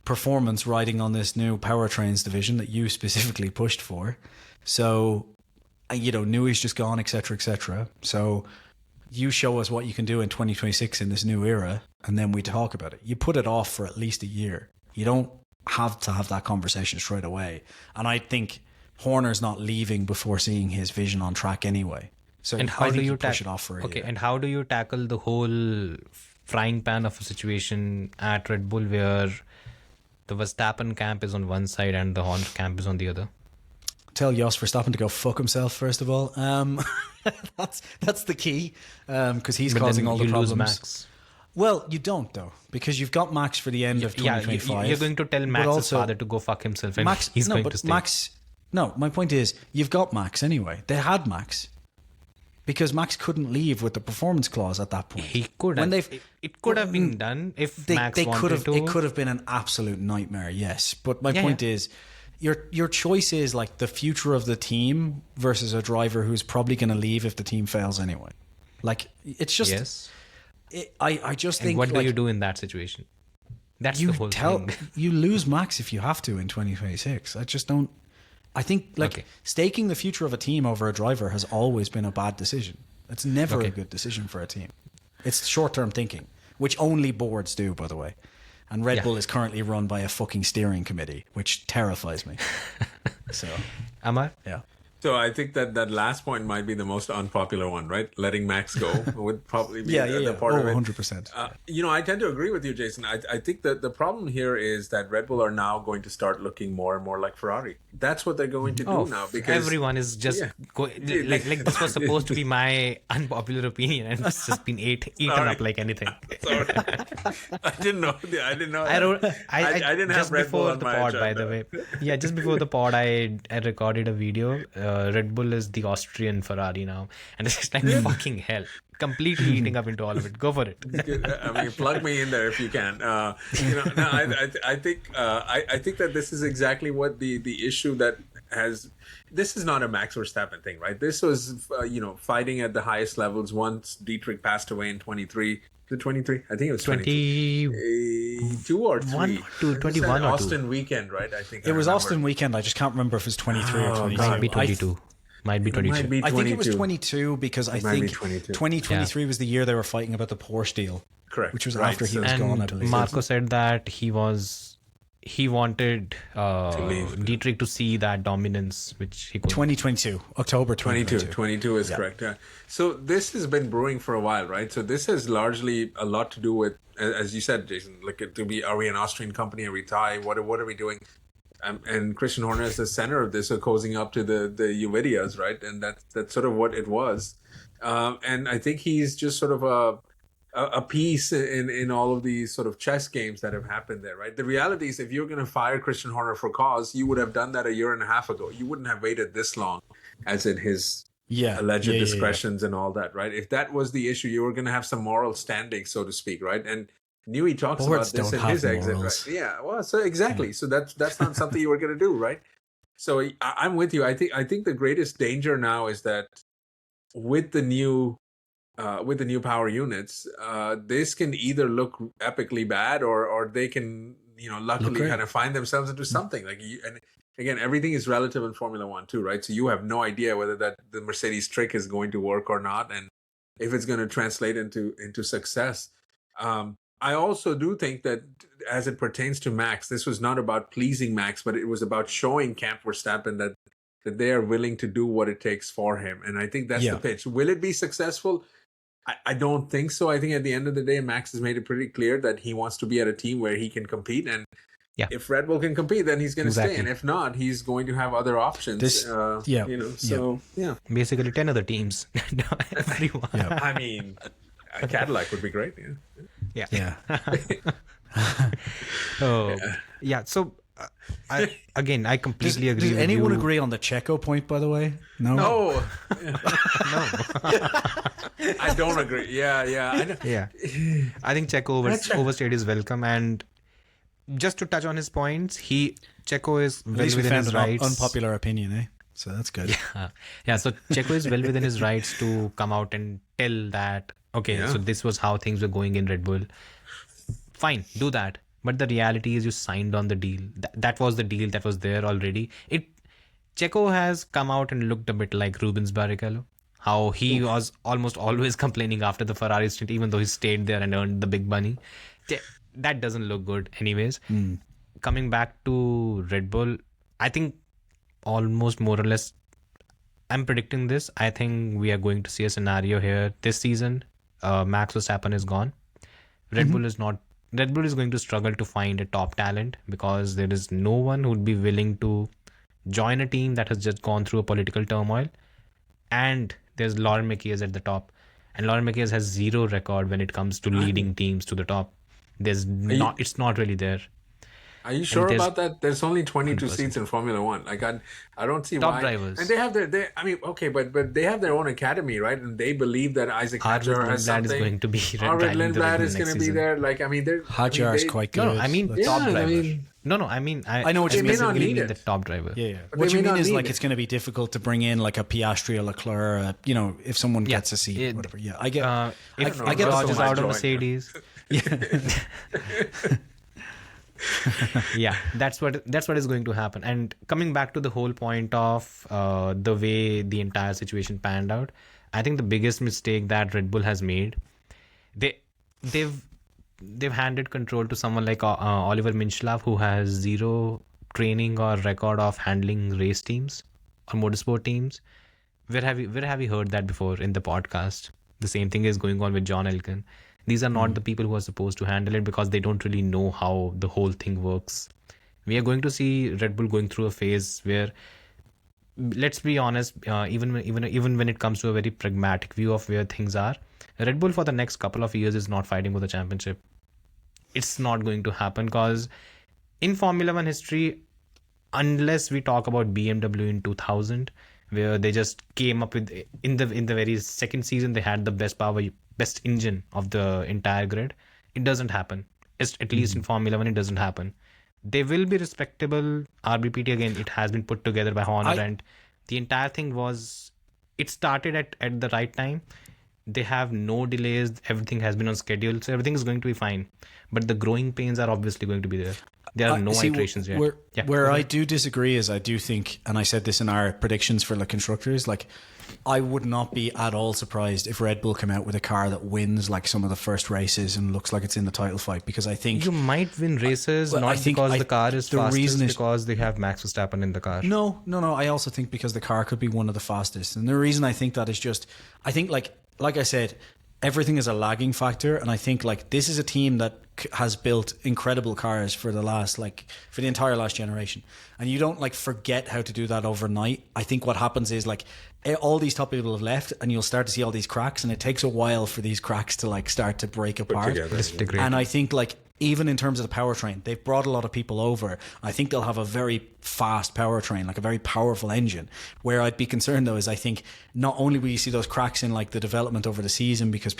performance riding on this new powertrains division that you specifically pushed for. So, Newey's just gone, etc., etc. So you show us what you can do in 2026 in this new era, and then we talk about it. You put it off for at least a year. You don't have to have that conversation straight away. And I think Horner's not leaving before seeing his vision on track anyway. So and how do you push it off for a year. And how do you tackle the whole frying pan of a situation at Red Bull where the Verstappen camp is on one side and the Horner camp is on the other? Tell Jos Verstappen to go fuck himself, first of all. That's the key, because he's causing all the problems. Lose Max. Well, you don't, though, because you've got Max for the end of 2025. You're going to tell Max's father to go fuck himself, and he's going to stay. No, my point is, you've got Max anyway. They had Max. Because Max couldn't leave with the performance clause at that point. He could have. It could have been done if Max wanted to. It could have been an absolute nightmare, yes. But my point is, your choice is like the future of the team versus a driver who's probably going to leave if the team fails anyway. Like, it's just... Yes. I just think. And what do like, you do in that situation? That's you the whole thing. you lose Max if you have to in 2026. I just don't. I think like staking the future of a team over a driver has always been a bad decision. It's never a good decision for a team. It's short-term thinking, which only boards do, by the way. And Red Bull is currently run by a fucking steering committee, which terrifies me. So, Amar? yeah. So I think that last point might be the most unpopular one, right? Letting Max go would probably be the part of it. 100%. I tend to agree with you, Jason. I think that the problem here is that Red Bull are now going to start looking more and more like Ferrari. That's what they're going to do now. Because everyone is just like this was supposed to be my unpopular opinion, and it's just been eaten up like anything. Sorry. I didn't know. I didn't know. I didn't just have Red Bull before on the my pod, agenda. by the way. Yeah, just before the pod, I recorded a video. Red Bull is the Austrian Ferrari now, and it's just like fucking hell, completely eating up into all of it. Go for it. I mean, plug me in there if you can. I think that this is exactly what the issue that has. This is not a Max Verstappen thing, right? This was fighting at the highest levels once Dietrich passed away in 23. The 23? I think it was 22 or 3. 21 or 2. Austin weekend, right? I think it was Austin weekend. I just can't remember if it was 23 or 22. Might be 22. Might be 22. Might be I 22. think it was 22 because I think 22. 2023 was the year they were fighting about the Porsche deal. Correct. Which was Right. after he was And gone, I believe. Marco said that he wanted leave. Dietrich to see that dominance, which he could. 2022, October 2022. 22 is correct. Yeah. So this has been brewing for a while, right? So this has largely a lot to do with, as you said, Jason, like are we an Austrian company? Are we Thai? What are we doing? And Christian Horner is the center of this, cozying up to the Nvidias, right? And that's sort of what it was. And I think he's just sort of a piece in all of these sort of chess games that have happened there, right? The reality is, if you're going to fire Christian Horner for cause, you would have done that a year and a half ago. You wouldn't have waited this long, as in his alleged discretions and all that, right? If that was the issue, you were going to have some moral standing, so to speak, right? And Newey talks Boards about this in don't his have exit, morals. right? Yeah, well, so exactly. So that's not something you were going to do, right? So I'm with you. I think the greatest danger now is that with the new power units, this can either look epically bad or they can, luckily kind of find themselves into something like and again, everything is relative in Formula One too, right? So you have no idea whether the Mercedes trick is going to work or not, and if it's going to translate into success. I also do think that as it pertains to Max, this was not about pleasing Max, but it was about showing Camp Verstappen that they are willing to do what it takes for him. And I think that's the pitch. Will it be successful? I don't think so. I think at the end of the day, Max has made it pretty clear that he wants to be at a team where he can compete. And if Red Bull can compete, then he's going to stay. And if not, he's going to have other options. Basically 10 other teams. Everyone. Yeah. I mean, a Cadillac would be great. Yeah. So I completely agree. Does with anyone you. agree on the Checo point, by the way? No. No. I don't agree. Yeah. I think Checo overstayed his welcome, and just to touch on his points, Checo is well within his rights. Unpopular opinion, eh? So that's good. So Checo is well within his rights to come out and tell that, so this was how things were going in Red Bull. Fine, do that. But the reality is you signed on the deal. That was the deal that was there already. Checo has come out and looked a bit like Rubens Barrichello. How he was almost always complaining after the Ferrari stint, even though he stayed there and earned the big money. That doesn't look good anyways. Coming back to Red Bull, I think almost more or less, I'm predicting this. I think we are going to see a scenario here this season. Max Verstappen is gone. Red Bull is going to struggle to find a top talent because there is no one who would be willing to join a team that has just gone through a political turmoil. And there's Lauren Mekies at the top. And Lauren Mekies has zero record when it comes to leading teams to the top. It's not really there. Are you sure about that? There's only 22 seats in Formula One. Like I don't see top why. drivers. And they have but they have their own academy, right? And they believe that Isaac Hadjar has something. Is going to be Arvid Lindblad is going to be there. Like, I mean, Hadjar is quite good. No, I mean top drivers. No, I mean, I know what you mean. specifically They may not mean need the top driver. Yeah. But What they you may mean not is need like it. it's going to be difficult to bring in like a Piastri or Leclerc, if someone gets a seat, whatever. Yeah, I get. If I get Dodge is the out of join. Mercedes, yeah, that's what is going to happen. And coming back to the whole point of the way the entire situation panned out, I think the biggest mistake that Red Bull has made, they've handed control to someone like Oliver Minchelaar, who has zero training or record of handling race teams or motorsport teams. Where have you heard that before in the podcast? The same thing is going on with John Elkann. These are not the people who are supposed to handle it because they don't really know how the whole thing works. We are going to see Red Bull going through a phase where, let's be honest, even when it comes to a very pragmatic view of where things are, Red Bull for the next couple of years is not fighting for the championship. It's not going to happen because in Formula One history, unless we talk about BMW in 2000, where they just came up with in the very second season they had the best engine of the entire grid, it doesn't happen. At least in Formula One, it doesn't happen. They will be respectable. RBPT, again, it has been put together by Horner, and the entire thing it started at the right time. They have no delays. Everything has been on schedule, so everything is going to be fine. But the growing pains are obviously going to be there. There are no iterations yet. Where I do disagree is I do think, and I said this in our predictions for the constructors, like I would not be at all surprised if Red Bull come out with a car that wins like some of the first races and looks like it's in the title fight, because I think you might win races because the car is fastest, because they have Max Verstappen in the car. No. I also think because the car could be one of the fastest, and the reason I think that is just I think like I said, everything is a lagging factor, and I think like this is a team that has built incredible cars for the entire last generation, and you don't like forget how to do that overnight. I think what happens is like all these top people have left, and you'll start to see all these cracks, and it takes a while for these cracks to like start to break apart. And I think like even in terms of the powertrain, they've brought a lot of people over. I think they'll have a very fast powertrain, like a very powerful engine. Where I'd be concerned though is I think not only will you see those cracks in like the development over the season because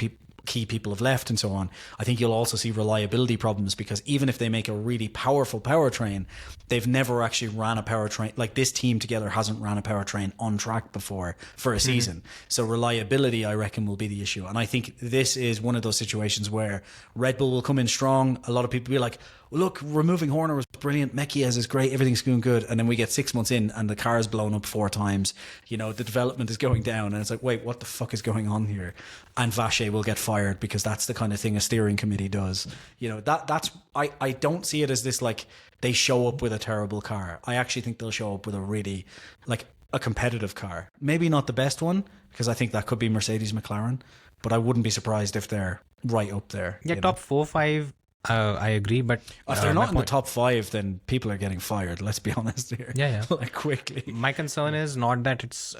key people have left and so on, I think you'll also see reliability problems, because even if they make a really powerful powertrain, they've never actually ran a powertrain like this team together hasn't ran a powertrain on track before for a season. So reliability, I reckon, will be the issue. And I think this is one of those situations where Red Bull will come in strong. A lot of people will be like, look, removing Horner was brilliant, Mekies is great, everything's going good, and then we get 6 months in and the car's blown up 4 times, the development is going down, and it's like, wait, what the fuck is going on here? And Vache will get fired because that's the kind of thing a steering committee does. That's I don't see it as this like they show up with a terrible car. I actually think they'll show up with a really like a competitive car, maybe not the best one, because I think that could be Mercedes McLaren, but I wouldn't be surprised if they're right up there. Top 4-5, I agree, but if they're not in the top 5, then people are getting fired. Let's be honest here. Yeah. Like quickly. My concern is not that it's.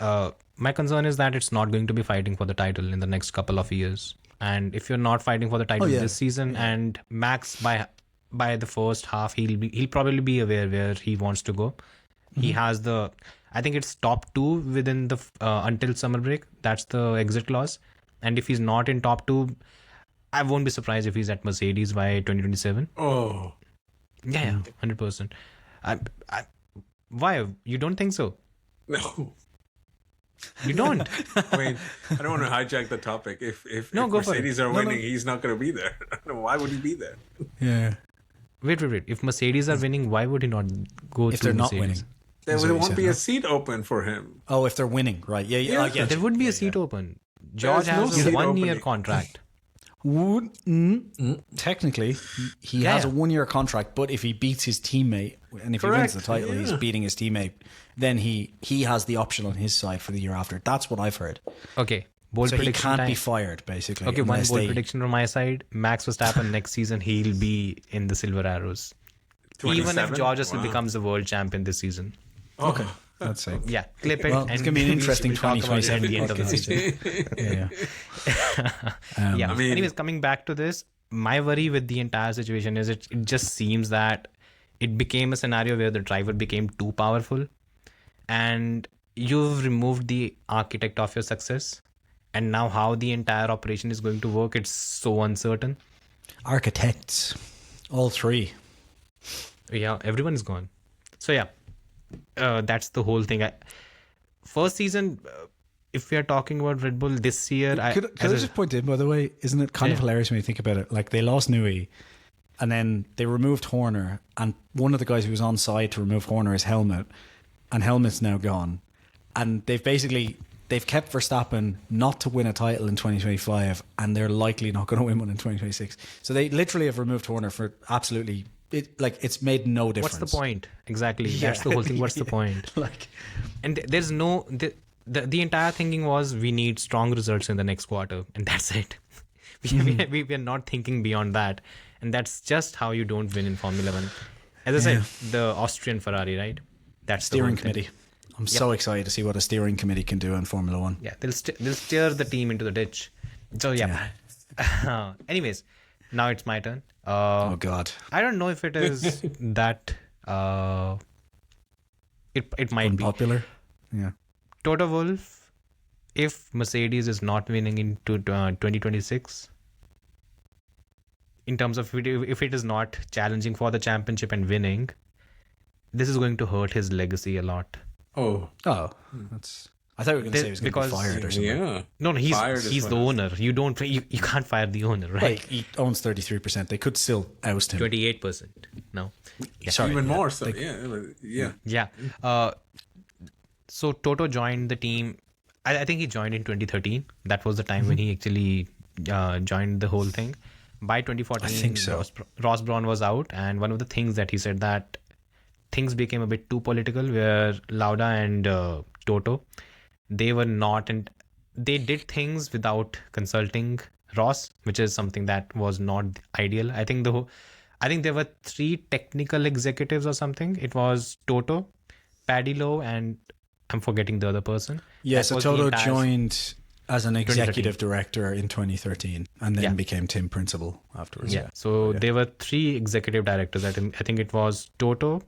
My concern is that it's not going to be fighting for the title in the next couple of years. And if you're not fighting for the title this season, and Max by the first half, he'll probably be aware where he wants to go. He has I think it's top 2 within the until summer break. That's the exit clause. And if he's not in top 2, I won't be surprised if he's at Mercedes by 2027. Oh. Yeah, 100%. Why? You don't think so? No. You don't? I mean, I don't want to hijack the topic. If Mercedes are winning, he's not going to be there. I don't know. Why would he be there? Yeah. Wait. If Mercedes are winning, why would he not go if to they're Mercedes? not winning? There won't be a seat open for him. Oh, if they're winning, right? Yeah. I get there would be a seat open. George There's has no a seat 1-year opening. contract. Technically, he has a 1-year contract, but if he beats his teammate and if he wins the title, he's beating his teammate, then he has the option on his side for the year after. That's what I've heard. Okay. Bold So he prediction can't time. be fired, basically. Okay, one unless bold they- prediction from my side. Max Verstappen next season, he'll be in the Silver Arrows. Even if 27? George Russell Wow. becomes the world champion this season. Okay, that's it. Yeah, clip it. Well, and it's going to be an interesting we'll talk about it at 2027 the end of the season. Yeah. Yeah. Anyways, coming back to this, my worry with the entire situation is it just seems that it became a scenario where the driver became too powerful, and you've removed the architect of your success, and now how the entire operation is going to work, it's so uncertain. Architects, all 3. Yeah, everyone is gone. So yeah, that's the whole thing. First season, if we are talking about Red Bull this year, Could I just point in, by the way, isn't it kind of hilarious when you think about it? Like, they lost Newey, and then they removed Horner, and one of the guys who was on side to remove Horner is Helmut, and Helmut's now gone. And they've kept Verstappen not to win a title in 2025, and they're likely not going to win one in 2026. So they literally have removed Horner for absolutely... it's made no difference. What's the point? Exactly. That's the whole thing. What's the point? And there's no... The entire thinking was we need strong results in the next quarter, and that's it. We are not thinking beyond that. And that's just how you don't win in Formula 1. As I said, the Austrian Ferrari, right? That's steering the whole committee. I'm so excited to see what a steering committee can do in Formula 1. Yeah, they'll steer the team into the ditch. So yeah. Anyways, now it's my turn. Oh God. I don't know if it is that. It might Unpopular. Yeah. Toto Wolff, if Mercedes is not winning into 2026, in terms of if it is not challenging for the championship and winning, this is going to hurt his legacy a lot. Oh, that's... I thought you were going to say he was going to be fired or something. Yeah. No, he's the owner. You can't fire the owner, right? Like, he owns 33%. They could still oust him. 28% now. Yeah, sorry, even more. So Yeah. So Toto joined the team. I think he joined in 2013. That was the time when he actually joined the whole thing. By 2014, I think so. Ross Brawn was out, and one of the things that he said that things became a bit too political, where Lauda and Toto, they were not, and they did things without consulting Ross, which is something that was not ideal. I think there were 3 technical executives or something. It was Toto, Paddy Lowe, and I'm forgetting the other person. Yeah, so Toto joined as an executive director in 2013 and then became team principal afterwards. Yeah, so there were 3 executive directors. I think it was Toto,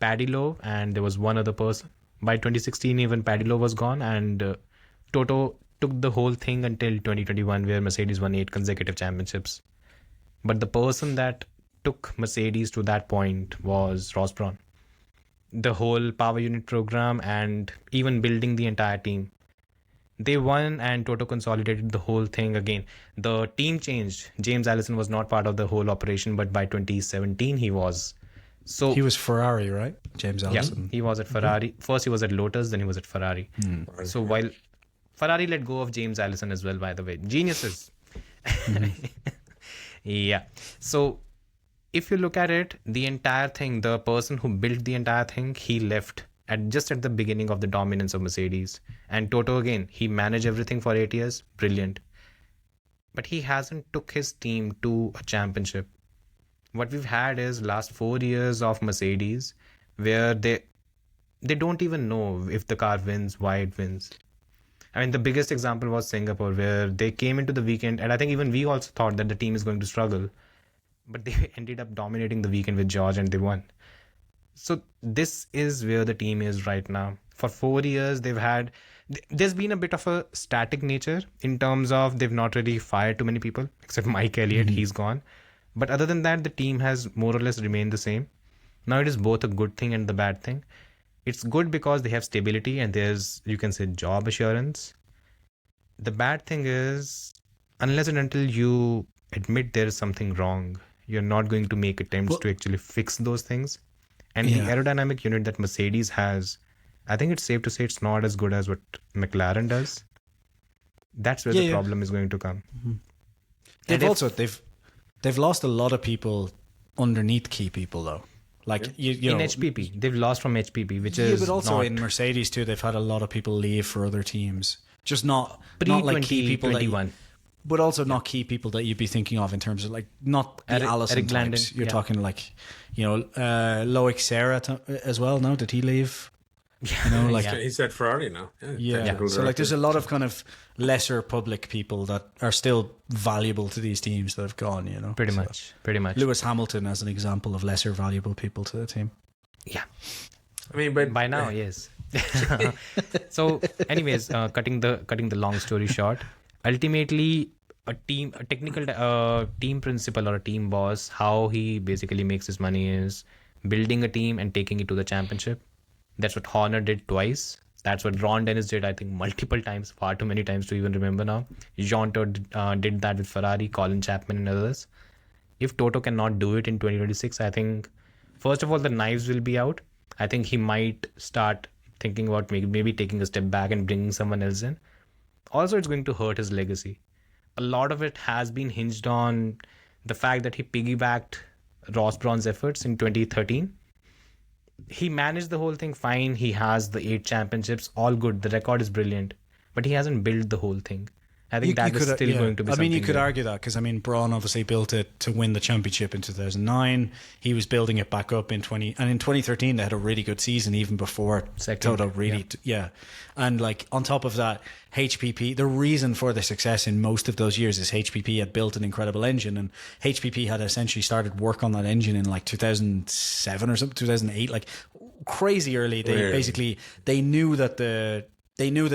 Paddy Lowe, and there was one other person. By 2016, even Paddy Lowe was gone, and Toto took the whole thing until 2021, where Mercedes won 8 consecutive championships. But the person that took Mercedes to that point was Ross Brawn. The whole power unit program and even building the entire team. They won, and Toto consolidated the whole thing again. The team changed. James Allison was not part of the whole operation, but by 2017 he was. So he was Ferrari, right? James Allison. Yeah, he was at Ferrari. First he was at Lotus, then he was at Ferrari. So while Ferrari let go of James Allison as well, by the way. Geniuses. Yeah. So if you look at it, the entire thing, the person who built the entire thing, he left just at the beginning of the dominance of Mercedes. And Toto, again, he managed everything for 8 years. Brilliant. But he hasn't took his team to a championship. What we've had is last 4 years of Mercedes, where they don't even know if the car wins, why it wins. I mean, the biggest example was Singapore, where they came into the weekend, and I think even we also thought that the team is going to struggle. But they ended up dominating the weekend with George, and they won. So this is where the team is right now. For 4 years, there's been a bit of a static nature in terms of they've not really fired too many people, except Mike Elliott, he's gone. But other than that, the team has more or less remained the same. Now it is both a good thing and the bad thing. It's good because they have stability and there's, you can say, job assurance. The bad thing is, unless and until you admit there is something wrong, you're not going to make attempts to actually fix those things. And the aerodynamic unit that Mercedes has, I think it's safe to say it's not as good as what McLaren does. That's where the problem is going to come. They've lost a lot of people underneath key people though. Like you know, HPP, they've lost from HPP, which is but also in Mercedes too. They've had a lot of people leave for other teams. Just not like key people but also not key people that you'd be thinking of in terms of like not the Allison types. You're talking like, you know, Loic Serra as well. No, did he leave? You know, like he's at Ferrari now. So like, there's a lot of kind of lesser public people that are still valuable to these teams that have gone. You know, pretty much. Lewis Hamilton as an example of lesser valuable people to the team. Yeah, I mean, but by now, yes. So, anyways, cutting the long story short, ultimately, a technical team principal or a team boss, how he basically makes his money is building a team and taking it to the championship. That's what Horner did twice. That's what Ron Dennis did, I think, multiple times, far too many times to even remember now. Jean Todt did that with Ferrari, Colin Chapman and others. If Toto cannot do it in 2026, I think, first of all, the knives will be out. I think he might start thinking about maybe taking a step back and bringing someone else in. Also, it's going to hurt his legacy. A lot of it has been hinged on the fact that he piggybacked Ross Brawn's efforts in 2013. He managed the whole thing fine. He has the 8 championships, all good. The record is brilliant, but he hasn't built the whole thing. I think that is still going to be something. You could argue that because, Braun obviously built it to win the championship in 2009. He was building it back up in 2013 they had a really good season even before Toto really, And like on top of that, HPP, the reason for the success in most of those years is HPP had built an incredible engine, and HPP had essentially started work on that engine in like 2007 or something, 2008, like crazy early. They knew that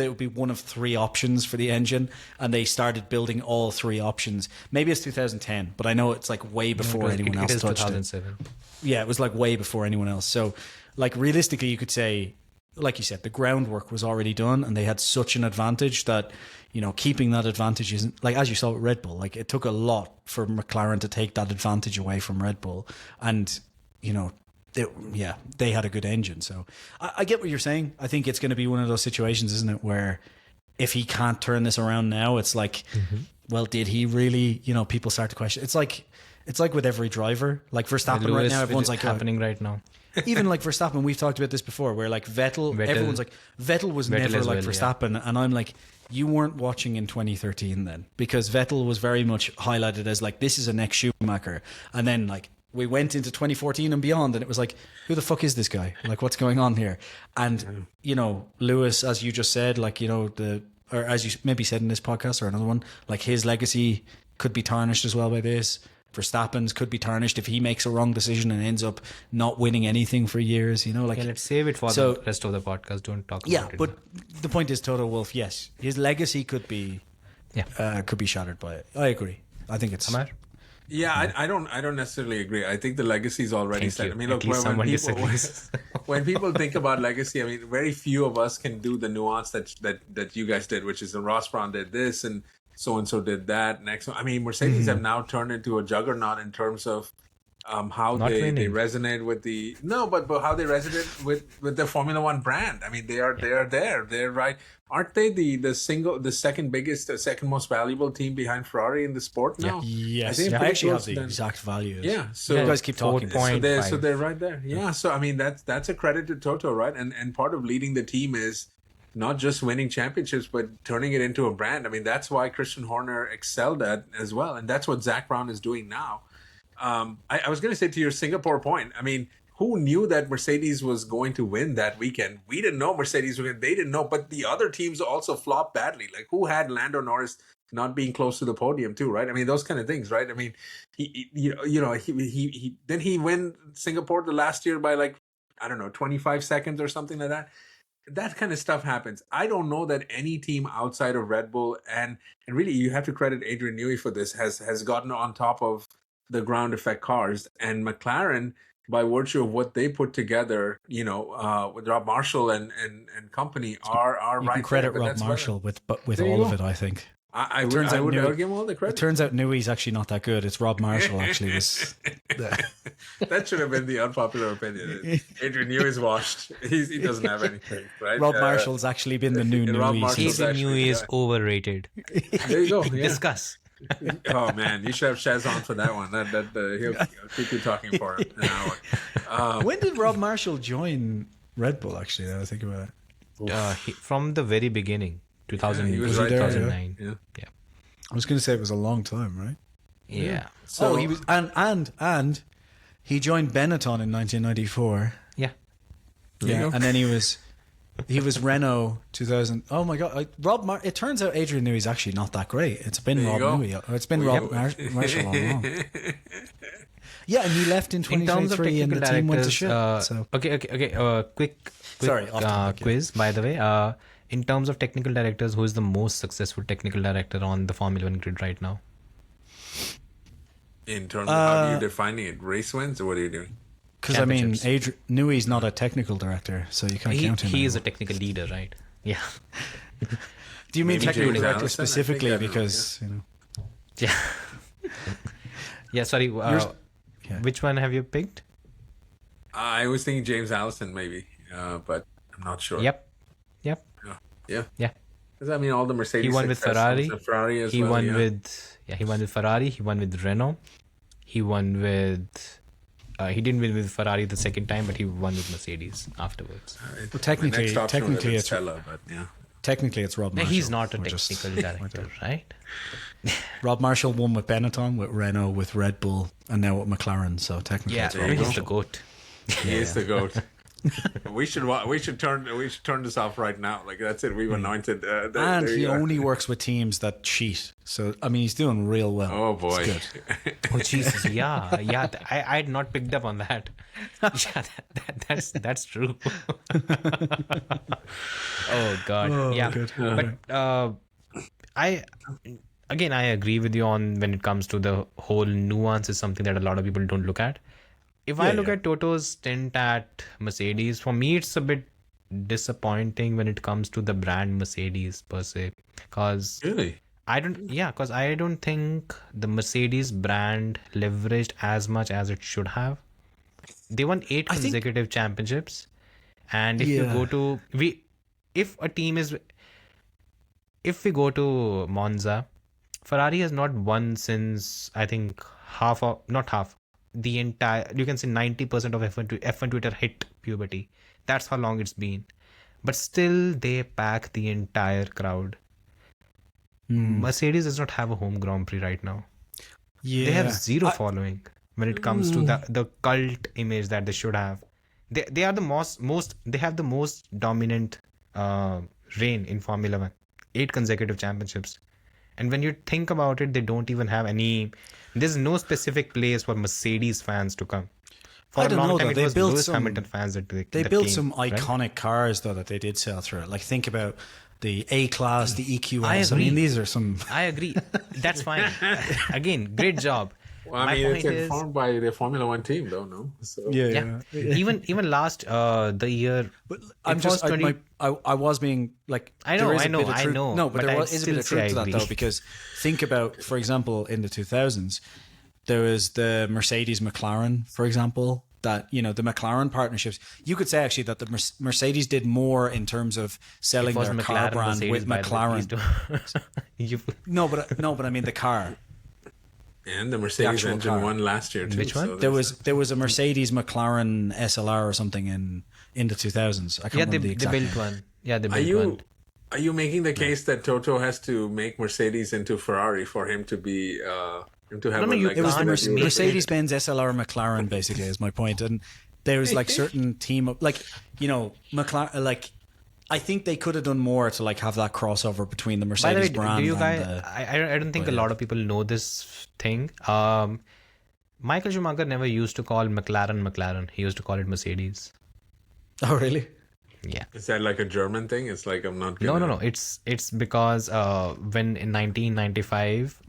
it would be one of 3 options for the engine, and they started building all 3 options. Maybe it's 2010, but I know it's like way before anyone else touched 2007. it. Yeah, it was like way before anyone else. So, like realistically, you could say, like you said, the groundwork was already done, and they had such an advantage that, keeping that advantage isn't, like as you saw with Red Bull, like it took a lot for McLaren to take that advantage away from Red Bull, and they had a good engine. So I get what you're saying. I think it's going to be one of those situations, isn't it, where if he can't turn this around now, it's like, well, did he really? People start to question. It's like with every driver, like Verstappen right now. Everyone's like happening right now. Even like Verstappen, we've talked about this before, where like Vettel everyone's like Vettel was never like Verstappen, and I'm like, you weren't watching in 2013 then, because Vettel was very much highlighted as like, this is a next Schumacher, and then like we went into 2014 and beyond, and it was like, who the fuck is this guy? Like, what's going on here? And Lewis, as you just said, like or as you maybe said in this podcast or another one, like his legacy could be tarnished as well by this. Verstappen's could be tarnished if he makes a wrong decision and ends up not winning anything for years. Let's save it for the rest of the podcast. Don't talk about it. Yeah, but the point is, Toto Wolff, yes, his legacy could be shattered by it. I agree. I think it's Amar? Yeah, I don't necessarily agree. I think the legacy is already set. I mean, look, when people think about legacy, very few of us can do the nuance that you guys did, which is Ross Brawn did this and so did that. Next, Mercedes have now turned into a juggernaut in terms of how they resonate with but how they resonate with the Formula One brand. They are there. They're right. Aren't they the second biggest, second most valuable team behind Ferrari in the sport now? Yeah. Yes. I actually have the exact values. Yeah. So you guys keep talking. So they're right there. Yeah. So that's a credit to Toto, right? And part of leading the team is not just winning championships, but turning it into a brand. That's why Christian Horner excelled at as well. And that's what Zach Brown is doing now. I was going to say to your Singapore point, who knew that Mercedes was going to win that weekend? We didn't know Mercedes would win. They didn't know, but the other teams also flopped badly. Like, who had Lando Norris not being close to the podium too, right? Those kind of things, right? He win Singapore the last year by 25 seconds or something like that. That kind of stuff happens. I don't know that any team outside of Red Bull, and really you have to credit Adrian Newey for this, has gotten on top of the ground effect cars. And McLaren, by virtue of what they put together, with Rob Marshall and company, are you right. Can credit Rob Marshall with all of it, I think. I would give him all the credit. It turns out Newey's actually not that good. It's Rob Marshall actually was. That should have been the unpopular opinion. Adrian Newey's washed. He doesn't have anything, right? Rob Marshall's actually been the new Newey. Adrian Newey is overrated. There you go. Yeah. Discuss. Oh man, you should have Shaz on for that one. He'll keep you talking for an hour. When did Rob Marshall join Red Bull? Actually, now I think about it. From the very beginning. 2000, he was 2009. Yeah. I was going to say it was a long time, right? Yeah. So he was, and he joined Benetton in 1994. Yeah. Yeah, and then he was Renault 2000. Oh my God, it turns out Adrian Newey's actually not that great. It's been Rob Newey. It's been Rob Marshall all along. Yeah, and he left in 2023, and the team went to shit. Okay. Quick quiz, by the way. In terms of technical directors, who is the most successful technical director on the Formula 1 grid right now? In terms of how are you defining it? Race wins, or what are you doing? Because I mean, championships. Nui's not a technical director, so you can't count him. He is a anymore. technical leader, right? Yeah. Do you mean Maybe technical James director Allison, I specifically? think, I don't know, Because you know, Yeah. Yeah, sorry. yeah. Which one have you picked? I was thinking James Allison maybe, but I'm not sure. Yep. Yeah. Yeah. Because I mean, all the Mercedes. He won with success Ferrari. was in Ferrari as He well, won yeah. he won with Ferrari. He won with Renault. He won with. He didn't win with Ferrari the second time, but he won with Mercedes afterwards. Well, technically, My next option would have been it's Stella, but yeah. technically it's Rob No, Marshall. he's not a We're just- technical director, right? Rob Marshall won with Benetton, with Renault, with Red Bull, and now with McLaren. So technically, Yeah, it's I Rob mean, he's Marshall. the goat. He is the goat. we should turn this off right now. Like that's it. We've anointed. And there he you are. only works with teams that cheat. So I mean, he's doing real well. Oh boy. It's good. Oh Jesus, yeah. I had not picked up on that. Yeah, that's true. Oh God, yeah. good. But I agree with you on when it comes to the whole nuance is something that a lot of people don't look at. If I look at Toto's stint at Mercedes, for me it's a bit disappointing when it comes to the brand Mercedes per se, because Really? I don't think the Mercedes brand leveraged as much as it should have. They won 8 I think- consecutive championships, and if you Yeah. go to if we go to Monza, Ferrari has not won since I think the entire, you can say 90% of F1 Twitter hit puberty. That's how long it's been. But still they pack the entire crowd. Mercedes does not have a home Grand Prix right now. Yeah, They have zero following when it comes to the cult image that they should have. They are the most they have the most dominant reign in Formula 1. 8 consecutive championships. And when you think about it, they don't even have any. There's no specific place for Mercedes fans to come. For I a don't long know, time, though. it They was built Lewis some- Hamilton fans that They that built came, some right? iconic cars though that they did sell through. Like think about the A class, the EQS. I I agree. mean, these are some. I agree. That's fine. Again, great job. Well, I My mean, it's point is- informed by the Formula One team, though. No. So, Yeah. Even last the year. But it I'm was just 20 I was being like I know, there is a I know, bit of I truth- know, no, but but there I'd is a bit of still say truth to I that though, agree. because think about, for example, in the 2000s there was the Mercedes McLaren, for example, that the McLaren partnerships, you could say actually that the Mercedes did more in terms of selling It was their car McLaren, brand Mercedes, with by the way, McLaren. please don't- No, but I mean the car. and the Mercedes actual engine car. won last year too. Which one? So There was a Mercedes McLaren SLR or something in the 2000s. I can't Yeah, they remember the exact built name. one. Yeah, they Are built you one. are you making the case that Toto has to make Mercedes into Ferrari for him to be him to have No, a you legacy? It was the can't make- Mercedes-Benz SLR McLaren, basically, is my point. And there's like certain team of McLaren, like I think they could have done more to like have that crossover between the By the way, Mercedes brand do you and guys? the. I don't think a lot of people know this thing. Michael Schumacher never used to call McLaren. He used to call it Mercedes. Oh, really? Yeah. Is that like a German thing? It's like I'm not. No. Gonna... It's because when in 1995,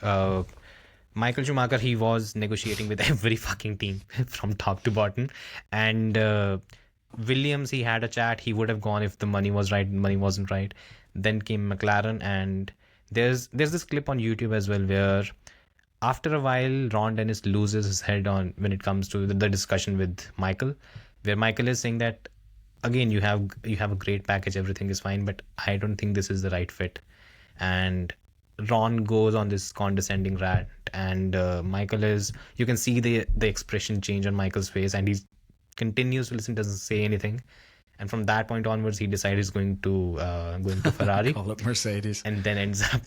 Michael Schumacher, he was negotiating with every fucking team from top to bottom, and Williams, he had a chat. He would have gone if the money was right, money wasn't right. Then came McLaren, and there's this clip on YouTube as well where after a while Ron Dennis loses his head on when it comes to the discussion with Michael, where Michael is saying that again you have a great package, everything is fine, but I don't think this is the right fit. And Ron goes on this condescending rant, and Michael you can see the expression change on Michael's face, and he continues to listen, doesn't say anything. And from that point onwards, he decided he's going to Ferrari. Call it Mercedes. And then ends up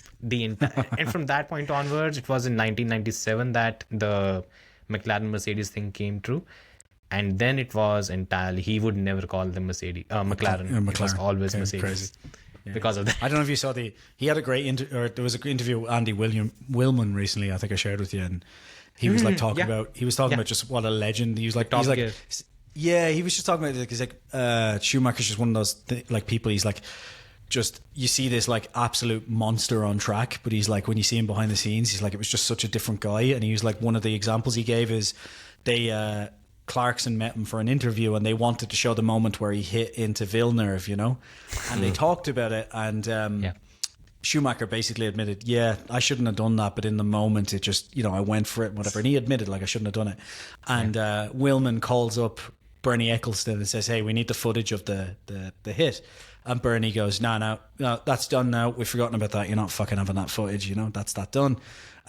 and from that point onwards, it was in 1997 that the McLaren Mercedes thing came true. And then it was entirely, he would never call them McLaren. It was always Okay, Mercedes. crazy. Because of that. I don't know if you saw he had a great there was an interview with Andy Willman recently, I think I shared with you, and he was like talking about just what a legend. He was like, Top he's like, Gear. yeah, he was just talking about, he's like, Schumacher's just one of those like people, he's like, just, you see this like absolute monster on track, but he's like, when you see him behind the scenes, he's like, it was just such a different guy. And he was like, one of the examples he gave is Clarkson met him for an interview, and they wanted to show the moment where he hit into Villeneuve, and they talked about it, and Schumacher basically admitted, I shouldn't have done that, but in the moment it just, I went for it, whatever. And he admitted, like, I shouldn't have done it. And Willman calls up Bernie Eccleston and says, hey, we need the footage of the hit. And Bernie goes, no, that's done now. We've forgotten about that. You're not fucking having that footage, that's that done.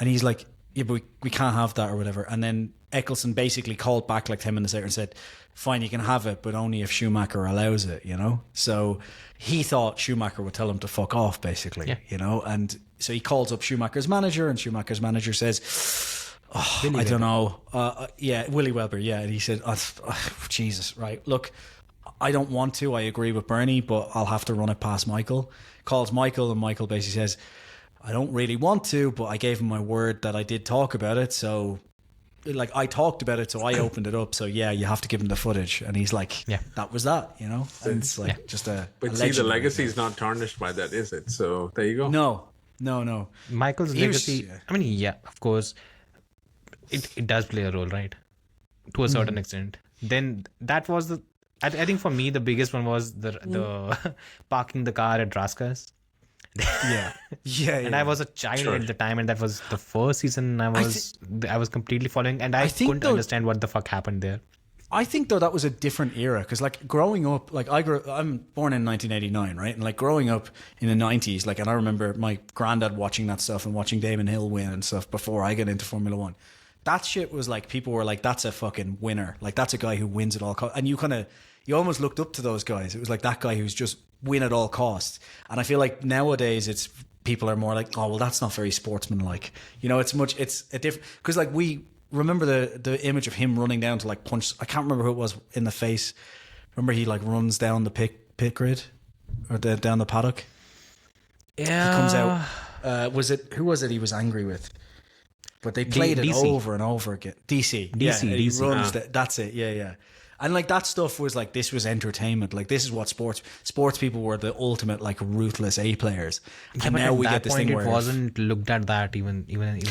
And he's like, yeah, but we can't have that or whatever. And then Eccleston basically called back like 10 minutes later and said, fine, you can have it, but only if Schumacher allows it, So he thought Schumacher would tell him to fuck off, basically, And so he calls up Schumacher's manager, and Schumacher's manager says, I don't know. Willie Weber, And he said, Jesus, right. Look, I don't want to. I agree with Bernie, but I'll have to run it past Michael. Calls Michael, and Michael basically says, I don't really want to, but I gave him my word that I did talk about it. So, like, I talked about it, so I opened it up. So, you have to give him the footage. And he's like, that was that, And it's like just a. But see, the legacy is not tarnished by that, is it? So there you go. No. Michael's legacy. I mean, of course, it does play a role, right? To a certain extent. Then that was the. I think for me the biggest one was the parking the car at Raskas. And I was a child at the time, and that was the first season I was completely following, and I couldn't understand what the fuck happened there. I think though that was a different era, because like growing up, like I'm born in 1989, right? And like growing up in the 90s, like, and I remember my granddad watching that stuff and watching Damon Hill win and stuff before I got into Formula One. That shit was like, people were like, that's a fucking winner, like that's a guy who wins at all costs. And you almost looked up to those guys. It was like that guy who's just win at all costs. And I feel like nowadays it's people are more like, oh well, that's not very sportsmanlike. It's a different, because like we remember the image of him running down to like punch. I can't remember who it was in the face. Remember he like runs down the pit grid or down the paddock. Yeah, he comes out. Who was it? He was angry with. But they played it over and over again. DC. He runs. That's it. Yeah. And like that stuff was like, this was entertainment. Like this is what sports people were, the ultimate like ruthless A players. And now we get this thing where it wasn't looked at that even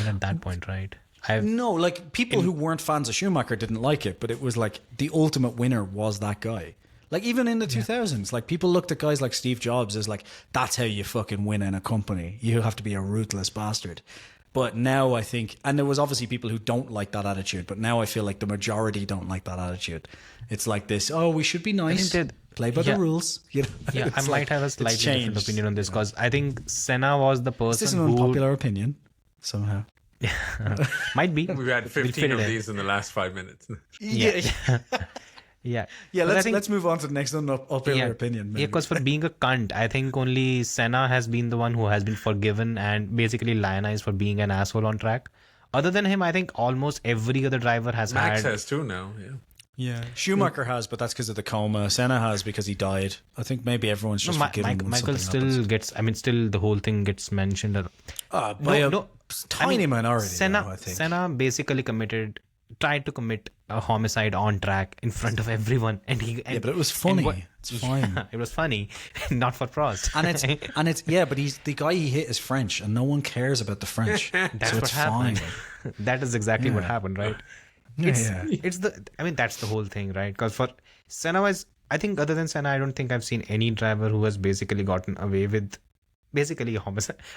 at that point, right? No, like people who weren't fans of Schumacher didn't like it, but it was like the ultimate winner was that guy. Like even in the 2000s, like people looked at guys like Steve Jobs as like, that's how you fucking win in a company. You have to be a ruthless bastard. But now I think, and there was obviously people who don't like that attitude, but now I feel like the majority don't like that attitude. It's like this, we should be nice, play by the rules. I might have a slightly different opinion on this, because I think Senna was the person Is this an unpopular opinion, somehow? Might be. We've had 15 of these in the last 5 minutes. Yeah. Let's move on to the next unpopular opinion. Yeah, because for being a cunt, I think only Senna has been the one who has been forgiven and basically lionized for being an asshole on track. Other than him, I think almost every other driver has Max has too now, Yeah, Schumacher has, but that's because of the coma. Senna has because he died. I think maybe everyone's just forgiven when Michael still happens. gets. I mean, still the whole thing gets mentioned. By a tiny minority. Senna, though, I think. Senna basically tried to commit a homicide on track in front of everyone, and but it was funny. It's fine. It was funny, not for Prost. and it's but he's the guy he hit is French, and no one cares about the French. That's so what it's happened. fine. That is exactly what happened, right? That's the whole thing, right? Because for Senna I think other than Senna, I don't think I've seen any driver who has basically gotten away with basically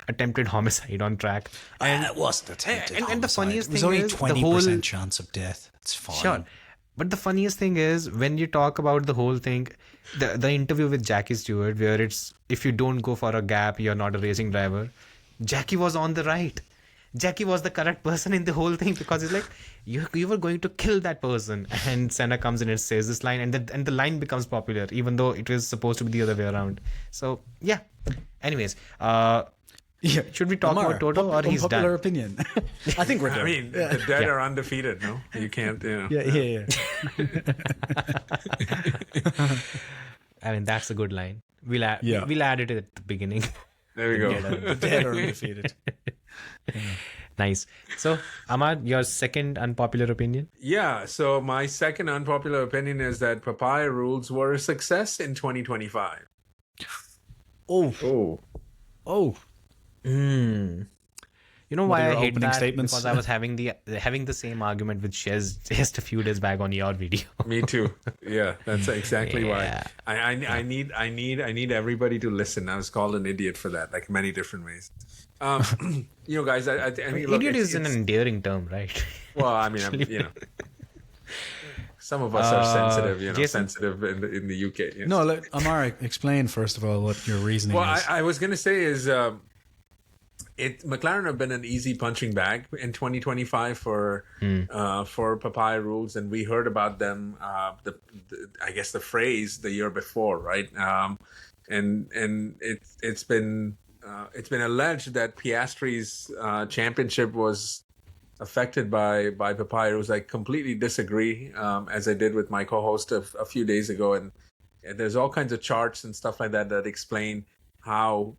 attempted homicide on track. And it wasn't attempted homicide. And the funniest thing is, it was only 20% chance of death. It's fine. Sure. But the funniest thing is, when you talk about the whole thing, the interview with Jackie Stewart, where it's, if you don't go for a gap, you're not a racing driver. Jackie was on the right. Jackie was the correct person in the whole thing, because he's like, you were going to kill that person. And Senna comes in and says this line, and the line becomes popular, even though it was supposed to be the other way around. So, yeah. Anyways, should we talk about Toto, or he's done? Unpopular opinion. I think we're done. I mean, the dead are undefeated, no? You can't, Yeah. I mean, that's a good line. We'll add it at the beginning. There we go. The dead are undefeated. Nice. So, Ahmad, your second unpopular opinion? Yeah, so my second unpopular opinion is that papaya rules were a success in 2025. Oh. You know What are why I your hate opening that? statements? Because I was having the same argument with Shez just a few days back on your video. Me too. Yeah, that's exactly Yeah. why. I need everybody to listen. I was called an idiot for that, like many different ways. Guys, I mean, look, Idiot is an it's endearing term, right? well, I mean, some of us are sensitive, Jason? sensitive in the UK. Yes. No, look, Amar, explain first of all what your reasoning Well, is. I was going to say is McLaren have been an easy punching bag in 2025 for papaya rules, and we heard about them. I guess the phrase the year before, right? And it's been alleged that Piastri's championship was affected by papaya rules. I completely disagree, as I did with my co-host a few days ago, and there's all kinds of charts and stuff like that explain how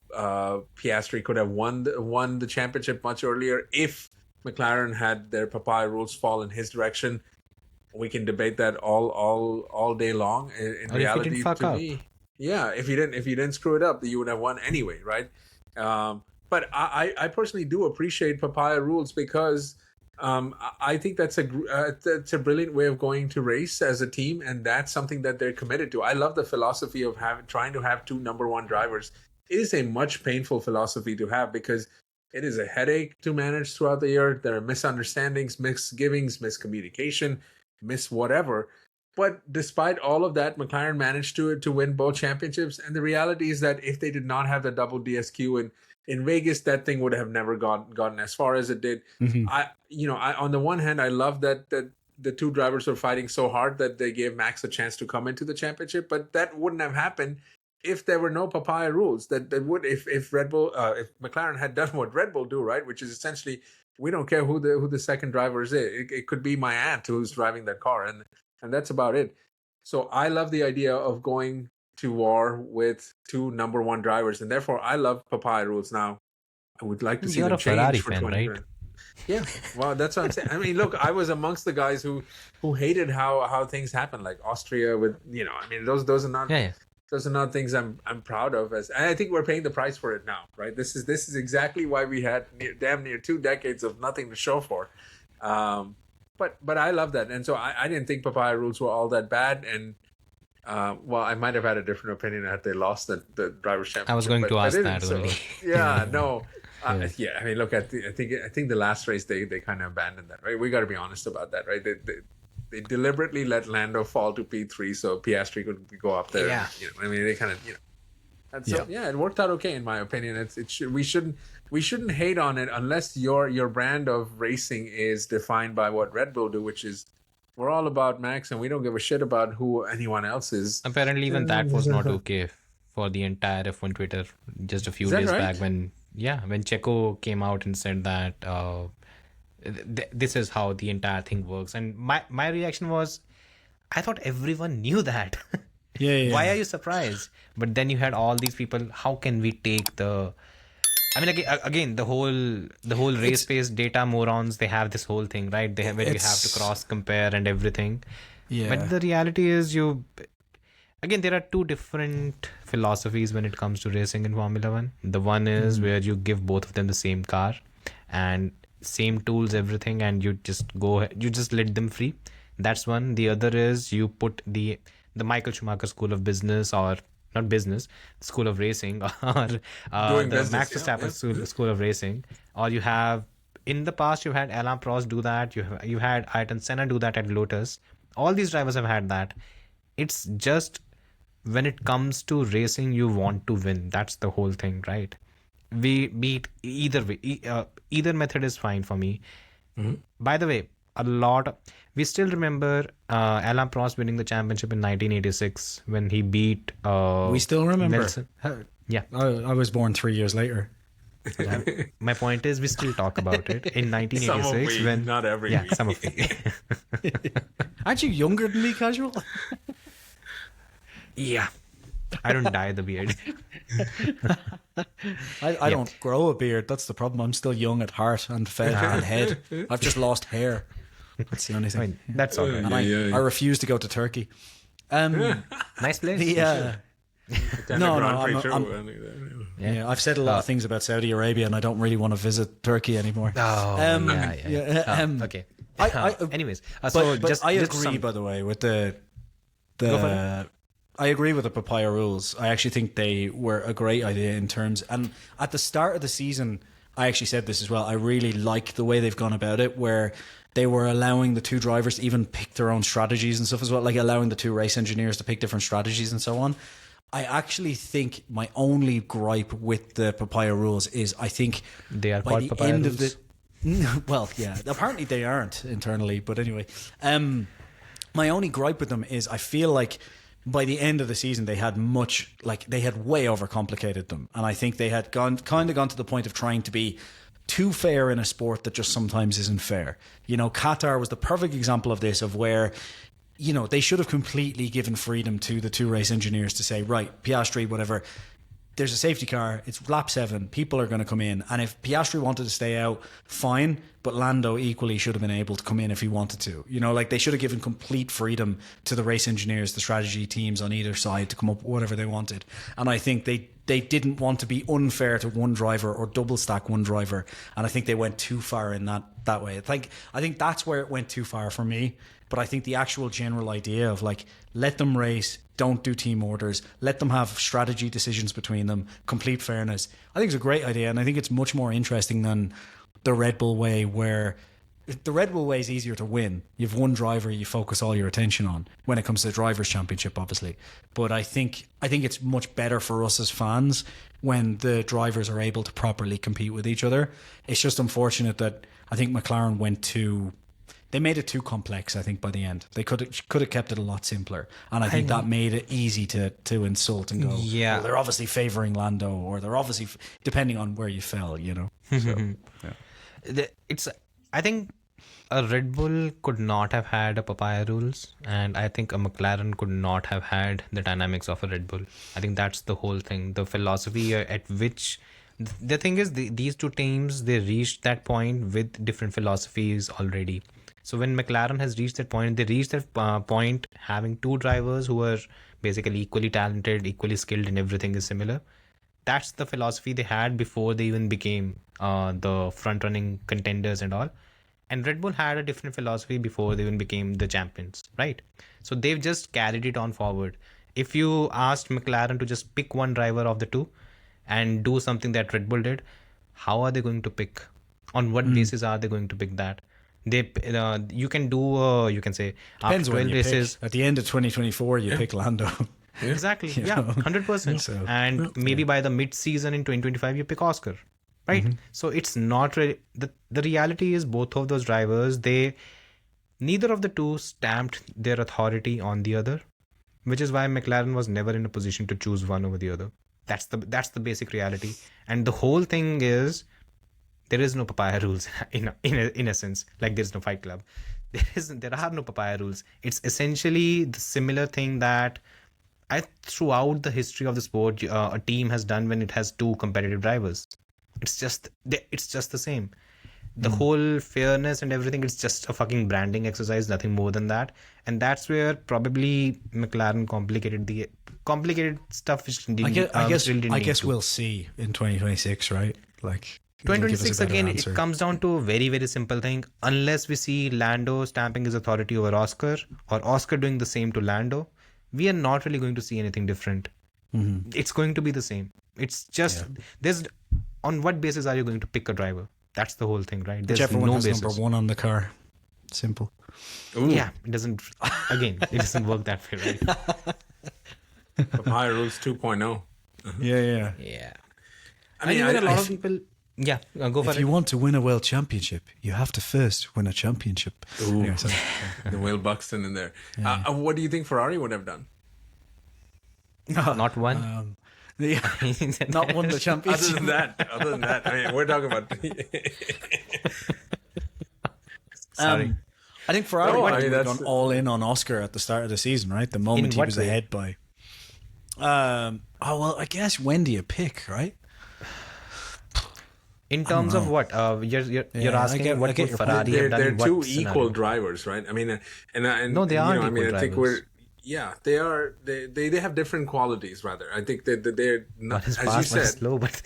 Piastri could have won the championship much earlier if McLaren had their papaya rules fall in his direction. We can debate that all day long. In reality, to me, yeah, if you didn't screw it up, you would have won anyway, right? But I personally do appreciate papaya rules because I think that's a brilliant way of going to race as a team, and that's something that they're committed to. I love the philosophy of trying to have two number one drivers. It is a much painful philosophy to have because it is a headache to manage throughout the year. There are misunderstandings, misgivings, miscommunication, whatever. But despite all of that, McLaren managed to win both championships. And the reality is that if they did not have the double DSQ in Vegas, that thing would have never gotten as far as it did. Mm-hmm. I on the one hand, I love that the two drivers were fighting so hard that they gave Max a chance to come into the championship. But that wouldn't have happened if there were no papaya rules. That would if Red Bull if McLaren had done what Red Bull do, right, which is essentially we don't care who the second driver is. It could be my aunt who's driving that car, and that's about it. So I love the idea of going to war with two number one drivers, and therefore I love papaya rules now. I would like to see them change Ferrari for fan, 20 right? Yeah, well, that's what I'm saying. I mean, look, I was amongst the guys who hated how things happen, like Austria with I mean, those are not those are not things I'm proud of. And I think we're paying the price for it now, right? This is exactly why we had damn near 2 decades of nothing to show for. But I love that, and so I didn't think papaya rules were all that bad. And well, I might have had a different opinion had they lost the drivers' championship. I was going to ask that only. Yeah, no. Yeah, I mean, look, I think the last race they kind of abandoned that, right? We got to be honest about that, right? They deliberately let Lando fall to P3 so Piastri could go up there. Yeah. I mean, they kind of And so it worked out okay in my opinion. We shouldn't hate on it unless your brand of racing is defined by what Red Bull do, which is we're all about Max and we don't give a shit about who anyone else is. Apparently, even that was not okay for the entire F1 Twitter just a few days back when Checo came out and said that this is how the entire thing works. And my reaction was, I thought everyone knew that. Yeah. Why are you surprised? But then you had all these people. How can we take the? I mean, again, the whole race-based data morons. They have this whole thing, right? Where you have to cross compare and everything. Yeah. But the reality is, there are two different philosophies when it comes to racing in Formula One. The one is where you give both of them the same car and same tools, everything, and you just let them free. That's one. The other is you put the Michael Schumacher School of Business, or not business, School of Racing, or the Max Verstappen School of Racing, or you have, in the past, you had Alain Prost do that, you had Ayrton Senna do that at Lotus. All these drivers have had that. It's just when it comes to racing, you want to win. That's the whole thing, right? We beat either way. Either method is fine for me. Mm-hmm. By the way, we still remember Alain Prost winning the championship in 1986 when he beat we still remember Nelson. Yeah, I was born 3 years later. My point is we still talk about it in 1986 some of we, when not every week. Some of you. Aren't you younger than me, Casual? Yeah, I don't dye the beard. I don't grow a beard. That's the problem. I'm still young at heart and head. I've just lost hair. That's the only thing. I mean, that's all right. And I refuse to go to Turkey. Nice place. No, Grand Prix I'm- too. Yeah, I've said a lot of things about Saudi Arabia, and I don't really want to visit Turkey anymore. Oh, okay. Anyways, so But just I just agree, some- by the way, with the Go for I agree with the papaya rules. I actually think they were a great idea in terms. And at the start of the season, I actually said this as well. I really like the way they've gone about it, where they were allowing the two drivers to even pick their own strategies and stuff as well, like allowing the two race engineers to pick different strategies and so on. I actually think my only gripe with the papaya rules is I think They are by called the papaya end rules? of the well, yeah, apparently they aren't internally, but anyway, my only gripe with them is I feel like by the end of the season they had way overcomplicated them, and I think they had gone to the point of trying to be too fair in a sport that just sometimes isn't fair. You know, Qatar was the perfect example of this, of where, you know, they should have completely given freedom to the two race engineers to say, right, Piastri, whatever, there's a safety car, it's lap 7, people are going to come in, and if Piastri wanted to stay out, fine, but Lando equally should have been able to come in if he wanted to. You know, like, they should have given complete freedom to the race engineers, the strategy teams on either side to come up with whatever they wanted. And I think they didn't want to be unfair to one driver or double stack one driver, and I think they went too far in that way. I think that's where it went too far for me. But I think the actual general idea of, like, let them race, don't do team orders, let them have strategy decisions between them, complete fairness, I think it's a great idea. And I think it's much more interesting than the Red Bull way, where the Red Bull way is easier to win. You've one driver you focus all your attention on when it comes to the Drivers' Championship, obviously. But I think it's much better for us as fans when the drivers are able to properly compete with each other. It's just unfortunate that I think McLaren they made it too complex, I think, by the end. They could have kept it a lot simpler. And I think that made it easy to insult and go, Yeah. well, they're obviously favouring Lando, or they're obviously, depending on where you fell, you know. So, yeah. I think a Red Bull could not have had a papaya rules, and I think a McLaren could not have had the dynamics of a Red Bull. I think that's the whole thing. The philosophy at which the thing is, these two teams, they reached that point with different philosophies already. So when McLaren has reached that point, they reached that point having two drivers who are basically equally talented, equally skilled, and everything is similar. That's the philosophy they had before they even became the front-running contenders and all. And Red Bull had a different philosophy before they even became the champions, right? So they've just carried it on forward. If you asked McLaren to just pick one driver of the two and do something that Red Bull did, how are they going to pick? On what basis are they going to pick that? You can do, you can say, Depends after 12 when you races. pick. At the end of 2024, you pick Lando. Exactly. Yeah, 100%. So, and maybe by the mid-season in 2025, you pick Oscar, right? So it's not really... The reality is both of those drivers, neither of the two stamped their authority on the other, which is why McLaren was never in a position to choose one over the other. That's the basic reality. And the whole thing is, there is no papaya rules in a sense. Like, there's no Fight Club. There are no papaya rules. It's essentially the similar thing that throughout the history of the sport, a team has done when it has two competitive drivers. It's just the same. The whole fairness and everything, it's just a fucking branding exercise, nothing more than that. And that's where probably McLaren complicated stuff which I guess we'll see in 2026, right? Like, 2026 again, it comes down to a very, very simple thing. Unless we see Lando stamping his authority over Oscar, or Oscar doing the same to Lando, we are not really going to see anything different. It's going to be the same. It's just on what basis are you going to pick a driver? That's the whole thing, right? There's Whichever no one has basis. number 1 on the car. Simple. Ooh. Yeah, it doesn't work that way, right? Papaya rules 2.0. Yeah. Yeah. I mean, a lot of people... Yeah, go for If it. you want to win a world championship, you have to first win a championship. Ooh. Anyway, sorry. The Will Buxton in there. What do you think Ferrari would have done? Not one. Not won the championship. Other than that, I mean, we're talking about. Sorry. I think Ferrari No, would I mean, have that's- gone all in on Oscar at the start of the season, right? The moment In he what was way? ahead by. I guess when do you pick, right? In terms of what? You're asking I get what would your Ferrari point. have done They're in what two scenario? equal drivers, right? I mean, and No, they aren't I mean, equal I think drivers. Yeah, they are. They have different qualities. Rather, I think that they're not, One is as you fast, one is said. slow, but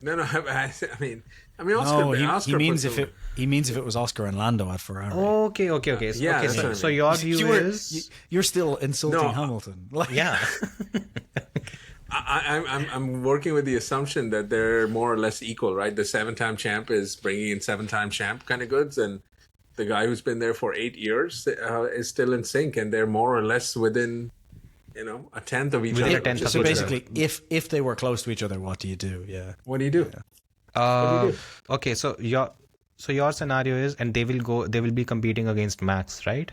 No, I mean, Oscar. No, Oscar he means puts he means if it was Oscar and Lando at Ferrari. okay. Yeah, that's what I So mean. your view is You're still insulting No, Hamilton. Like, yeah. I'm working with the assumption that they're more or less equal, right? The 7-time champ is bringing in 7-time champ kind of goods, and the guy who's been there for 8 years is still in sync, and they're more or less within, a tenth of each Within other. a tenth which is So of good. each other. basically, if they were close to each other, what do you do? Yeah. What do you do? Okay, so your scenario is, and they will be competing against Max, right?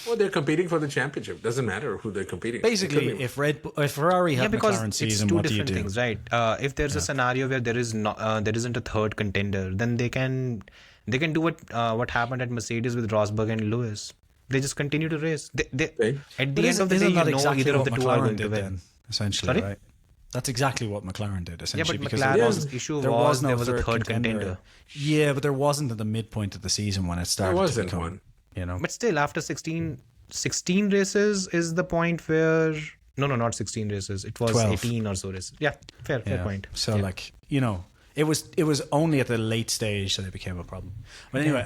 Well, they're competing for the championship. Doesn't matter who they're competing. Basically, It could if Ferrari Yeah, had because McLaren it's season, two what do you different do? things, right? If there's a scenario where there isn't a third contender, then they can do what happened at Mercedes with Rosberg and Lewis. They just continue to race. Okay. At But the end of the day, isn't that either exactly of what the two are McLaren going to did win. then, essentially, Sorry? right? That's exactly what McLaren did, essentially. but because McLaren's there issue there was no there was a third contender. Yeah, but there wasn't at the midpoint of the season when it started. There to wasn't become, one. But still, after 16 races is the point where no, not 16 races. It was 12. 18 or so races. Yeah, fair point. So, Yeah. it was only at the late stage that it became a problem. But anyway,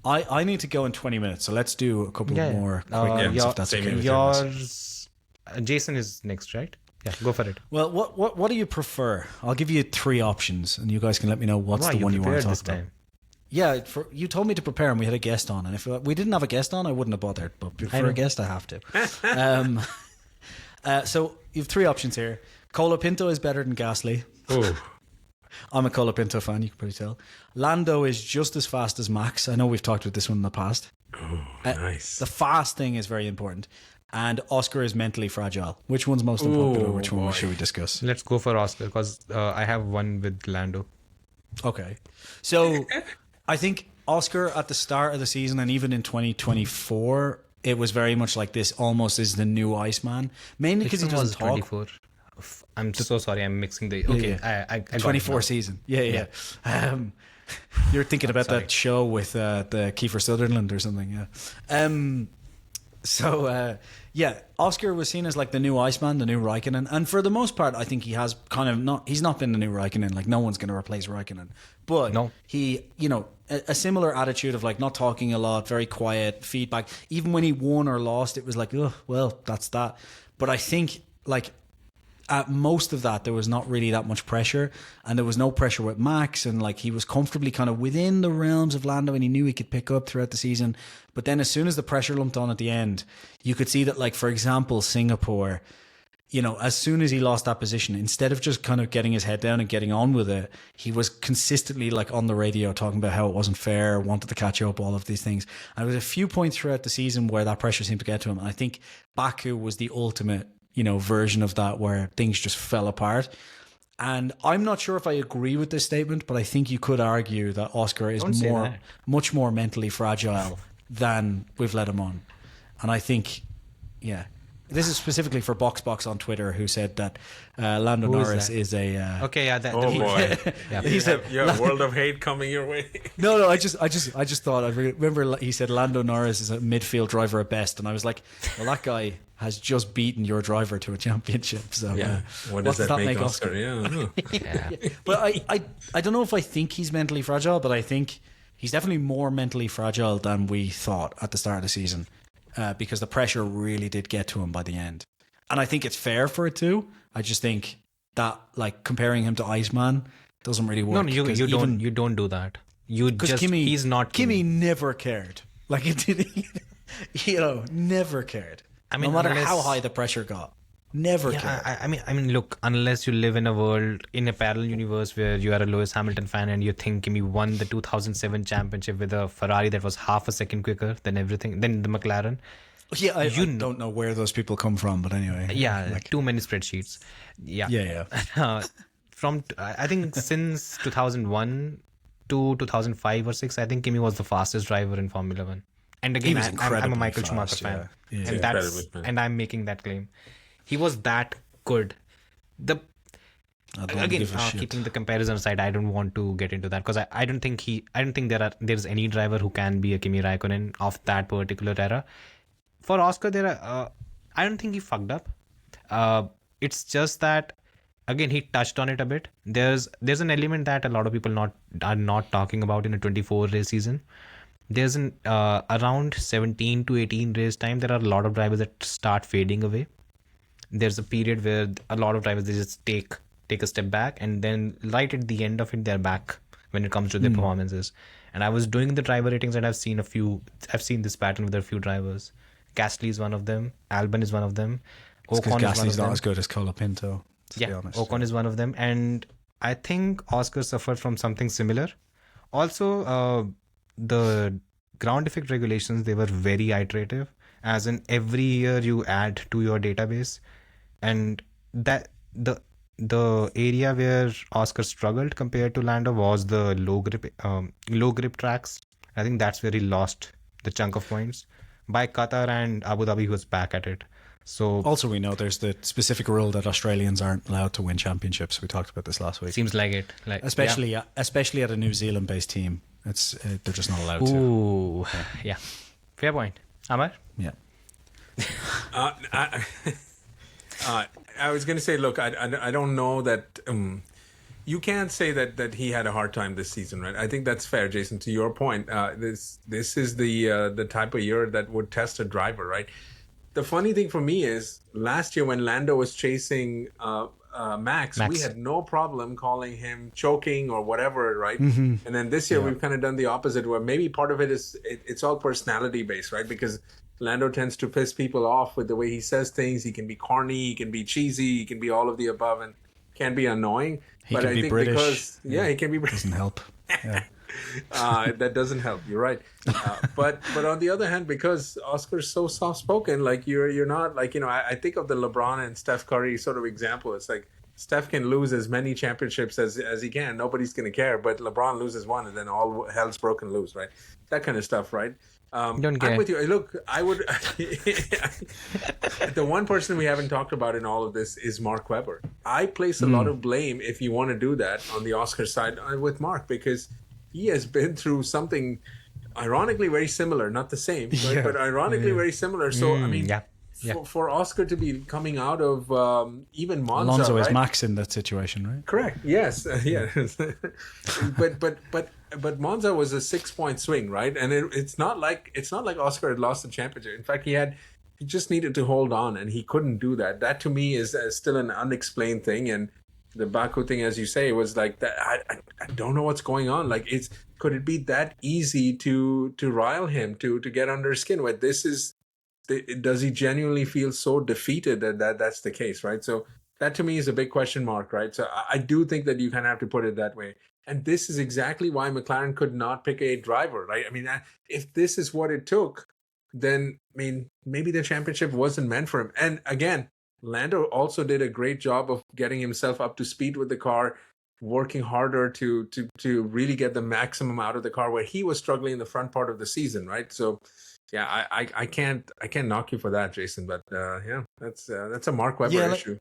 I need to go in 20 minutes, so let's do a couple more quick ones if that's same okay. here. with you. Yours, Jason is next, right? Yeah, go for it. Well, what do you prefer? I'll give you 3 options, and you guys can let me know what's Wow, the one you want to prepared talk this about. time. Yeah, you told me to prepare, and we had a guest on, and if we didn't have a guest on, I wouldn't have bothered. But for a guest, I have to. So you have 3 options here. Colapinto is better than Gasly. Oh, I'm a Colapinto fan, you can probably tell. Lando is just as fast as Max. I know we've talked about this one in the past. nice. The fast thing is very important. And Oscar is mentally fragile. Which one's most unpopular? Which one should we discuss? Let's go for Oscar because I have one with Lando. Okay. So I think Oscar at the start of the season and even in 2024, it was very much like this almost is the new Iceman. Mainly because he Which one doesn't was talk. 24. I'm so sorry. I'm mixing the. Okay, yeah. I got it 24 now. season. Yeah. You're thinking about that show with the Kiefer Sutherland or something, yeah. Oscar was seen as like the new Iceman, the new Raikkonen, and for the most part, I think he has he's not been the new Raikkonen. Like no one's going to replace Raikkonen, but No. he, a similar attitude of like not talking a lot, very quiet feedback. Even when he won or lost, it was like, oh well, that's that. But I think like at most of that, there was not really that much pressure, and there was no pressure with Max, and like he was comfortably kind of within the realms of Lando, and he knew he could pick up throughout the season. But then as soon as the pressure lumped on at the end, you could see that, like, for example, Singapore, as soon as he lost that position, instead of just kind of getting his head down and getting on with it, he was consistently like on the radio talking about how it wasn't fair, wanted to catch up, all of these things. And there was a few points throughout the season where that pressure seemed to get to him. And I think Baku was the ultimate version of that, where things just fell apart. And I'm not sure if I agree with this statement, but I think you could argue that Oscar is Don't say that. much more mentally fragile than we've let him on. And I think, this is specifically for BoxBox on Twitter, who said that Lando Who is Norris that? is a. Okay, yeah. Oh boy, He said, you have world of hate coming your way. No, I just thought, I remember he said Lando Norris is a midfield driver at best, and I was like, well, that guy has just beaten your driver to a championship. So What does that make Oscar? Yeah, I don't know. Yeah. But I don't know if I think he's mentally fragile, but I think he's definitely more mentally fragile than we thought at the start of the season, because the pressure really did get to him by the end. And I think it's fair for it to. I just think that, like, comparing him to Iceman doesn't really work. No, you don't do that. Because He's not Kimi never cared. Like, it did, never cared. I mean, no matter unless- how high the pressure got, never cared. Yeah, I mean, look, unless you live in a world, in a parallel universe where you are a Lewis Hamilton fan and you think Kimi won the 2007 championship with a Ferrari that was half a second quicker than the McLaren. Yeah, I don't know where those people come from, but anyway. Yeah, too many spreadsheets. Yeah. I think since 2001 to 2005 or 6, I think Kimi was the fastest driver in Formula 1. And again, was I'm a incredibly Michael fast, Schumacher fan. yeah. Yeah. And Incredibly fast. and I'm making that claim. He was that good. I don't Again, give a shit. keeping the comparison aside, I don't want to get into that because I don't think there's any driver who can be a Kimi Raikkonen of that particular era. For Oscar, there are I don't think he fucked up. It's just that, again, he touched on it a bit. There's an element that a lot of people are not talking about in a 24 race season. There's an around 17 to 18 race time, there are a lot of drivers that start fading away. There's a period where a lot of drivers, they just take a step back, and then right at the end of it, they're back when it comes to their performances. And I was doing the driver ratings, and I've seen this pattern with a few drivers. Gasly is one of them. Albon is one of them. Because Ocon is one Gasly's of not them. as good as Colapinto, to be honest. Ocon is one of them. And I think Oscar suffered from something similar. Also, the ground effect regulations, they were very iterative. As in, every year you add to your database. And that the area where Oscar struggled compared to Lando was the low grip tracks. I think that's where he lost the chunk of points. By Qatar and Abu Dhabi, he was back at it. So also, we know there's the specific rule that Australians aren't allowed to win championships. We talked about this last week. Seems like it. Especially at a New Zealand-based team, it's they're just not allowed to. Ooh, yeah. Fair point. Amar? Yeah. I was going to say, look, I don't know that you can't say that he had a hard time this season, right? I think that's fair, Jason. To your point, this is the type of year that would test a driver, right? The funny thing for me is last year when Lando was chasing Max, we had no problem calling him choking or whatever, right? And then this year we've kind of done the opposite, where maybe part of it is it's all personality based, right? Because Lando tends to piss people off with the way he says things. He can be corny, he can be cheesy, he can be all of the above, and can be annoying. He can be British. He can be British. Doesn't help. Yeah. That doesn't help. You're right. But on the other hand, because Oscar's so soft spoken, like you're not like, I think of the LeBron and Steph Curry sort of example. It's like Steph can lose as many championships as he can. Nobody's going to care. But LeBron loses one, and then all hell's broken loose, right? That kind of stuff, right? Don't care. I'm with you. Look, I would. The one person we haven't talked about in all of this is Mark Webber. I place a lot of blame, if you want to do that, on the Oscar side with Mark, because he has been through something ironically very similar, not the same, right? But ironically very similar. So, I mean, for Oscar to be coming out of even Monza, Alonso is right? Max in that situation, right? Correct. Yes. But Monza was a 6-point swing, right? And it's not like Oscar had lost the championship. In fact, he just needed to hold on, and he couldn't do that. That to me is still an unexplained thing. And the Baku thing, as you say, was like that. I don't know what's going on. Like, could it be that easy to rile him, to get under his skin? Where does he genuinely feel so defeated that's the case, right? So that to me is a big question mark, right? So I do think that you kind of have to put it that way. And this is exactly why McLaren could not pick a driver, right? I mean, if this is what it took, then, I mean, maybe the championship wasn't meant for him. And again, Lando also did a great job of getting himself up to speed with the car, working harder to really get the maximum out of the car, where he was struggling in the front part of the season, right? So, yeah, I can't knock you for that, Jason. But that's a Mark Webber issue.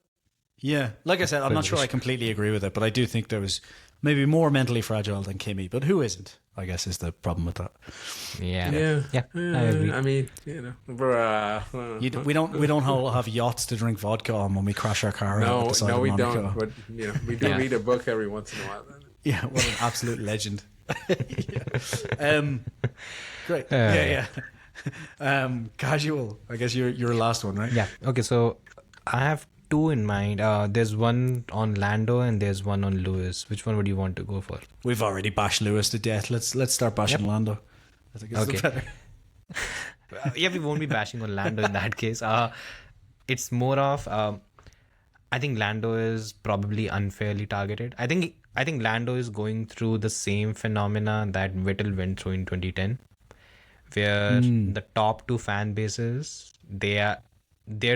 Yeah, like I said, I'm not sure I completely agree with it, but I do think there was maybe more mentally fragile than Kimi. But who isn't? I guess is the problem with that. Yeah. I agree. I mean, we don't all have yachts to drink vodka on when we crash our car out at the side of Monaco. Don't. But we do read a book every once in a while. Yeah, what an absolute legend. Great. Casual. I guess you're last one, right? Yeah. Okay, so I have two in mind. There's one on Lando and there's one on Lewis. Which one would you want to go for? We've already bashed Lewis to death. Let's start bashing Lando. I think it's better. We won't be bashing on Lando in that case. It's more of I think Lando is probably unfairly targeted. I think Lando is going through the same phenomena that Vettel went through in 2010, where the top two fan bases, their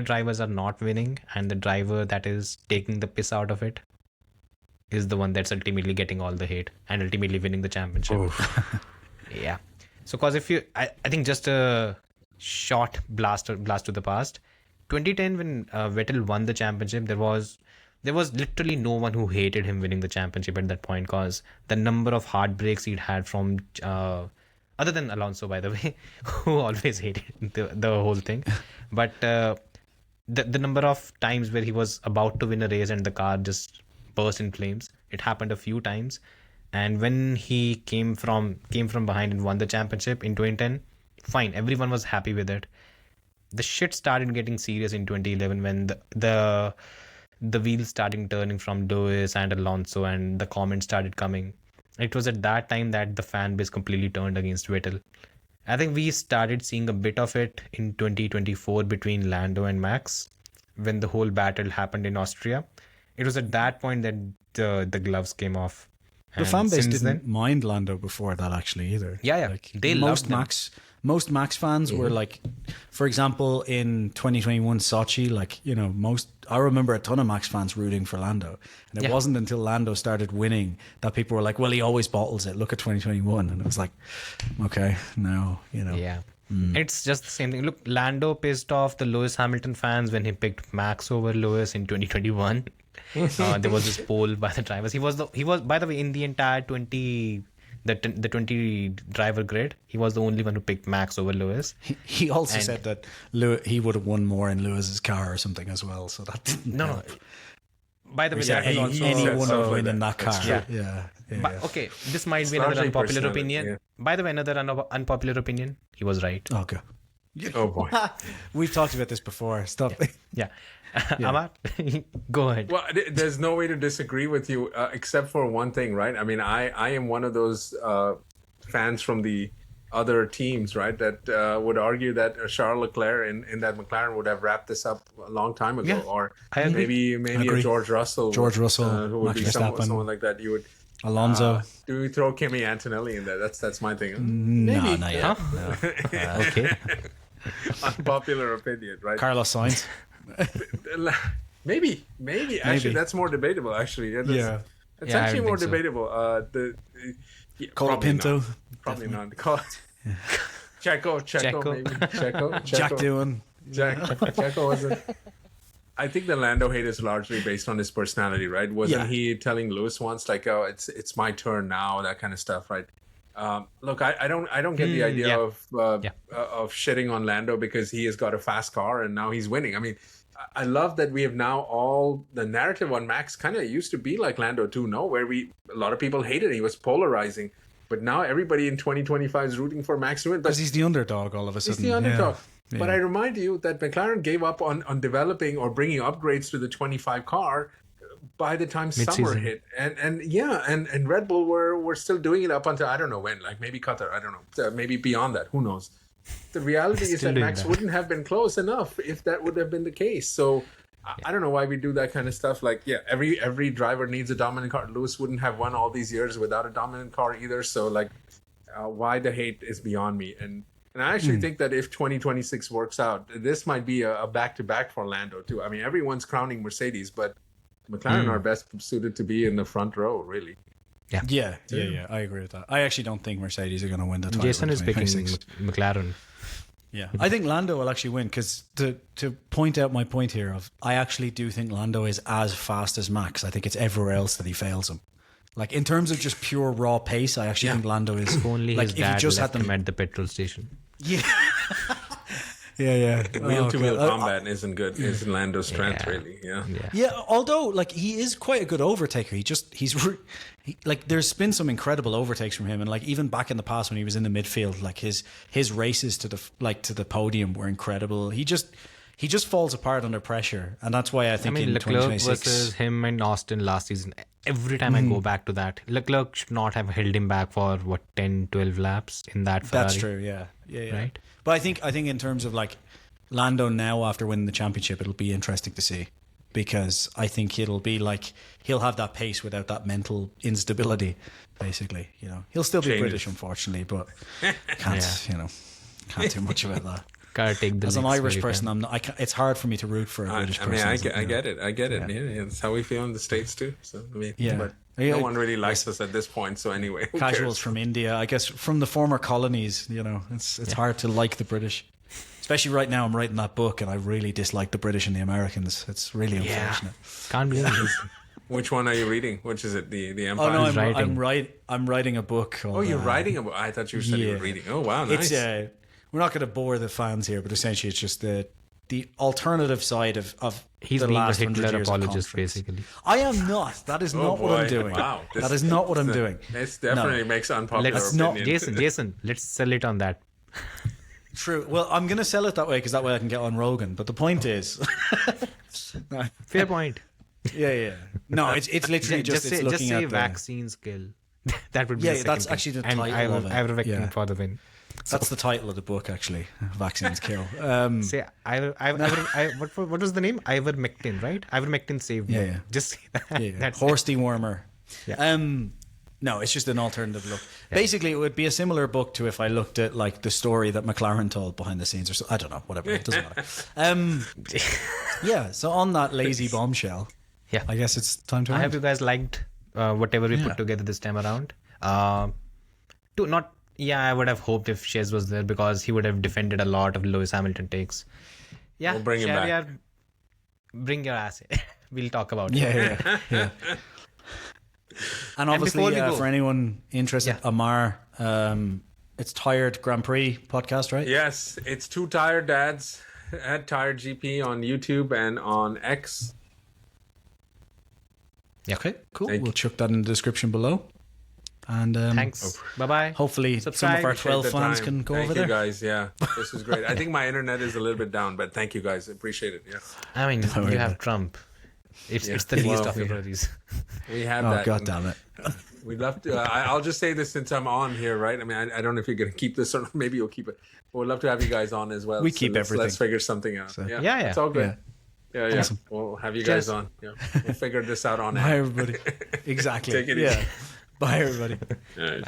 drivers are not winning, and the driver that is taking the piss out of it is the one that's ultimately getting all the hate and ultimately winning the championship. Yeah. So, because I think just a short blast to the past, 2010 when Vettel won the championship, there was literally no one who hated him winning the championship at that point, because the number of heartbreaks he'd had from other than Alonso, by the way, who always hated the whole thing. But the number of times where he was about to win a race and the car just burst in flames, it happened a few times. And when he came from behind and won the championship in 2010, fine, everyone was happy with it. The shit started getting serious in 2011 when the wheels started turning from Lewis and Alonso, and the comments started coming. It was at that time that the fan base completely turned against Vettel. I think we started seeing a bit of it in 2024 between Lando and Max when the whole battle happened in Austria. It was at that point that the gloves came off. The fan base didn't mind Lando before that actually either. Yeah. Like, They loved him. Most Max fans were like, for example, in 2021 Sochi, like, you know, I remember a ton of Max fans rooting for Lando. And it wasn't until Lando started winning that people were like, well, he always bottles it. Look at 2021. And it was like, okay, now, you know. Yeah. It's just the same thing. Look, Lando pissed off the Lewis Hamilton fans when he picked Max over Lewis in 2021. There was this poll by the drivers. He was by the way, in the entire 20 driver grid, he was the only one who picked Max over Lewis. He also said that he would have won more in Lewis's car or something as well. So that didn't help. By the way, that was also anyone would win in that car. Yeah. But, okay, this might be another unpopular opinion. Yeah. By the way, another unpopular opinion. He was right. Okay. Oh boy. We've talked about this before. Stop. Yeah. Amar, go ahead. Well, there's no way to disagree with you except for one thing, right? I mean, I am one of those fans from the other teams, right, that would argue that Charles Leclerc in that McLaren would have wrapped this up a long time ago, or maybe a George Russell, who would be someone like that. You would Alonso. Do we throw Kimi Antonelli in there? That's my thing. No, not yet. No. Okay. Unpopular opinion, right? Carlos Sainz. Maybe. Actually, that's more debatable. Actually, it's actually more debatable. Colapinto. Probably not. Checo, maybe. Checo. Jack Doohan. Checo wasn't. I think the Lando hate is largely based on his personality, right? Wasn't he telling Lewis once, like, "Oh, it's my turn now," that kind of stuff, right? Look, I don't get the idea of shitting on Lando because he has got a fast car and now he's winning. I mean, I love that we have now all the narrative on Max kind of used to be like Lando too, no? Where a lot of people hated him. He was polarizing. But now everybody in 2025 is rooting for Max to win. Because he's the underdog all of a sudden. He's the underdog. Yeah. But I remind you that McLaren gave up on developing or bringing upgrades to the 25 car by the time summer hit. And Red Bull were still doing it up until I don't know when, like maybe Qatar, I don't know, maybe beyond that, who knows. The reality is that Max wouldn't have been close enough if that would have been the case. So I don't know why we do that kind of stuff. Like, every driver needs a dominant car. Lewis wouldn't have won all these years without a dominant car either. So like, why the hate is beyond me. And I actually think that if 2026 works out, this might be a back-to-back for Lando too. I mean, everyone's crowning Mercedes, but McLaren are best suited to be in the front row, really. Yeah. I agree with that. I actually don't think Mercedes are going to win the title. Jason is picking McLaren. Yeah, I think Lando will actually win because to point out my point here of I actually do think Lando is as fast as Max. I think it's everywhere else that he fails him. Like in terms of just pure raw pace, I actually think Lando is only like his if dad you just left had them him at the petrol station. Yeah. Yeah. Wheel-to-wheel combat isn't good. Isn't Lando's strength, really? Yeah. Although, like, he is quite a good overtaker. Like, there's been some incredible overtakes from him, and like even back in the past when he was in the midfield, like his races to the podium were incredible. He just falls apart under pressure, and that's why I think in Leclerc 2026 versus him and Austin last season. Every time I go back to that, Leclerc should not have held him back for 10, 12 laps in that Ferrari. That's true. Yeah. Right. But I think in terms of like Lando now after winning the championship, it'll be interesting to see because I think it'll be like he'll have that pace without that mental instability. Basically, he'll still be British, unfortunately, but can't do much about that. Gotta take the As an Irish person, it's hard for me to root for a British person. I get it. Yeah, it's how we feel in the States too. So but no one really likes us at this point. So anyway, casuals from India, I guess, from the former colonies. It's hard to like the British, especially right now. I'm writing that book, and I really dislike the British and the Americans. It's really unfortunate. Can't believe it. Which one are you reading? Which is it? The Empire? Oh no, I'm writing a book. Called, you're writing a book. I thought you said you were reading. Oh wow, nice. We're not going to bore the fans here, but essentially it's just the the alternative side of He's the being a last 100 Hitler years of apologist, conflicts. basically. I am not. That is not what I'm doing. Wow. That is not what I'm doing. This definitely makes unpopular Let's opinion. Jason, let's sell it on that. True. Well, I'm going to sell it that way because that way I can get on Rogan. But the point is, Fair point. yeah. No, it's literally just it's looking say at vaccines kill. That would be Yeah, the second that's thing. actually the And title of it. ivermectin Yeah. for the win. That's the title of the book, actually. Vaccines kill. Say what was the name? Ivermectin, right? Ivermectin saved me. Yeah. Just say that. Yeah, That's horse dewormer. Yeah. No, it's just an alternative look. Basically, it would be a similar book to if I looked at like the story that McLaren told behind the scenes, or so. I don't know, whatever. It doesn't matter. Yeah. So on that lazy bombshell, Yeah. I guess it's time to. I end. hope you guys liked whatever we put together this time around. I would have hoped if Shez was there because he would have defended a lot of Lewis Hamilton takes. Yeah, We'll bring him back. Shahryar, bring your ass. We'll talk about it. Yeah. And obviously, before we go- for anyone interested, Yeah. Amar, it's Tired Grand Prix podcast, right? Yes, it's Two Tired Dads at Tired GP on YouTube and on X. Yeah. Okay, cool. Thank We'll chuck that in the description below. And Thanks. Bye-bye. hopefully some Subscribe. of our Appreciate 12 the fans time. can go thank over you there. guys. Yeah, this was great. I think my internet is a little bit down, but thank you guys. Appreciate it. Yeah, I mean, worry you about have Trump. It's Yeah. the least Well, of your worries. we have Oh, that. God damn it. We'd love to. I'll just say this since I'm on here, right? I mean, I don't know if you're going to keep this or maybe you'll keep it. But we'd love to have you guys on as well. We keep let's everything. figure something out. So- Yeah, Yeah. it's all good. Yeah. Awesome. We'll have you guys Cheers. on. Yeah, we'll figure this out on Bye, air. everybody. Exactly. Take it yeah. easy. Bye, everybody. All right.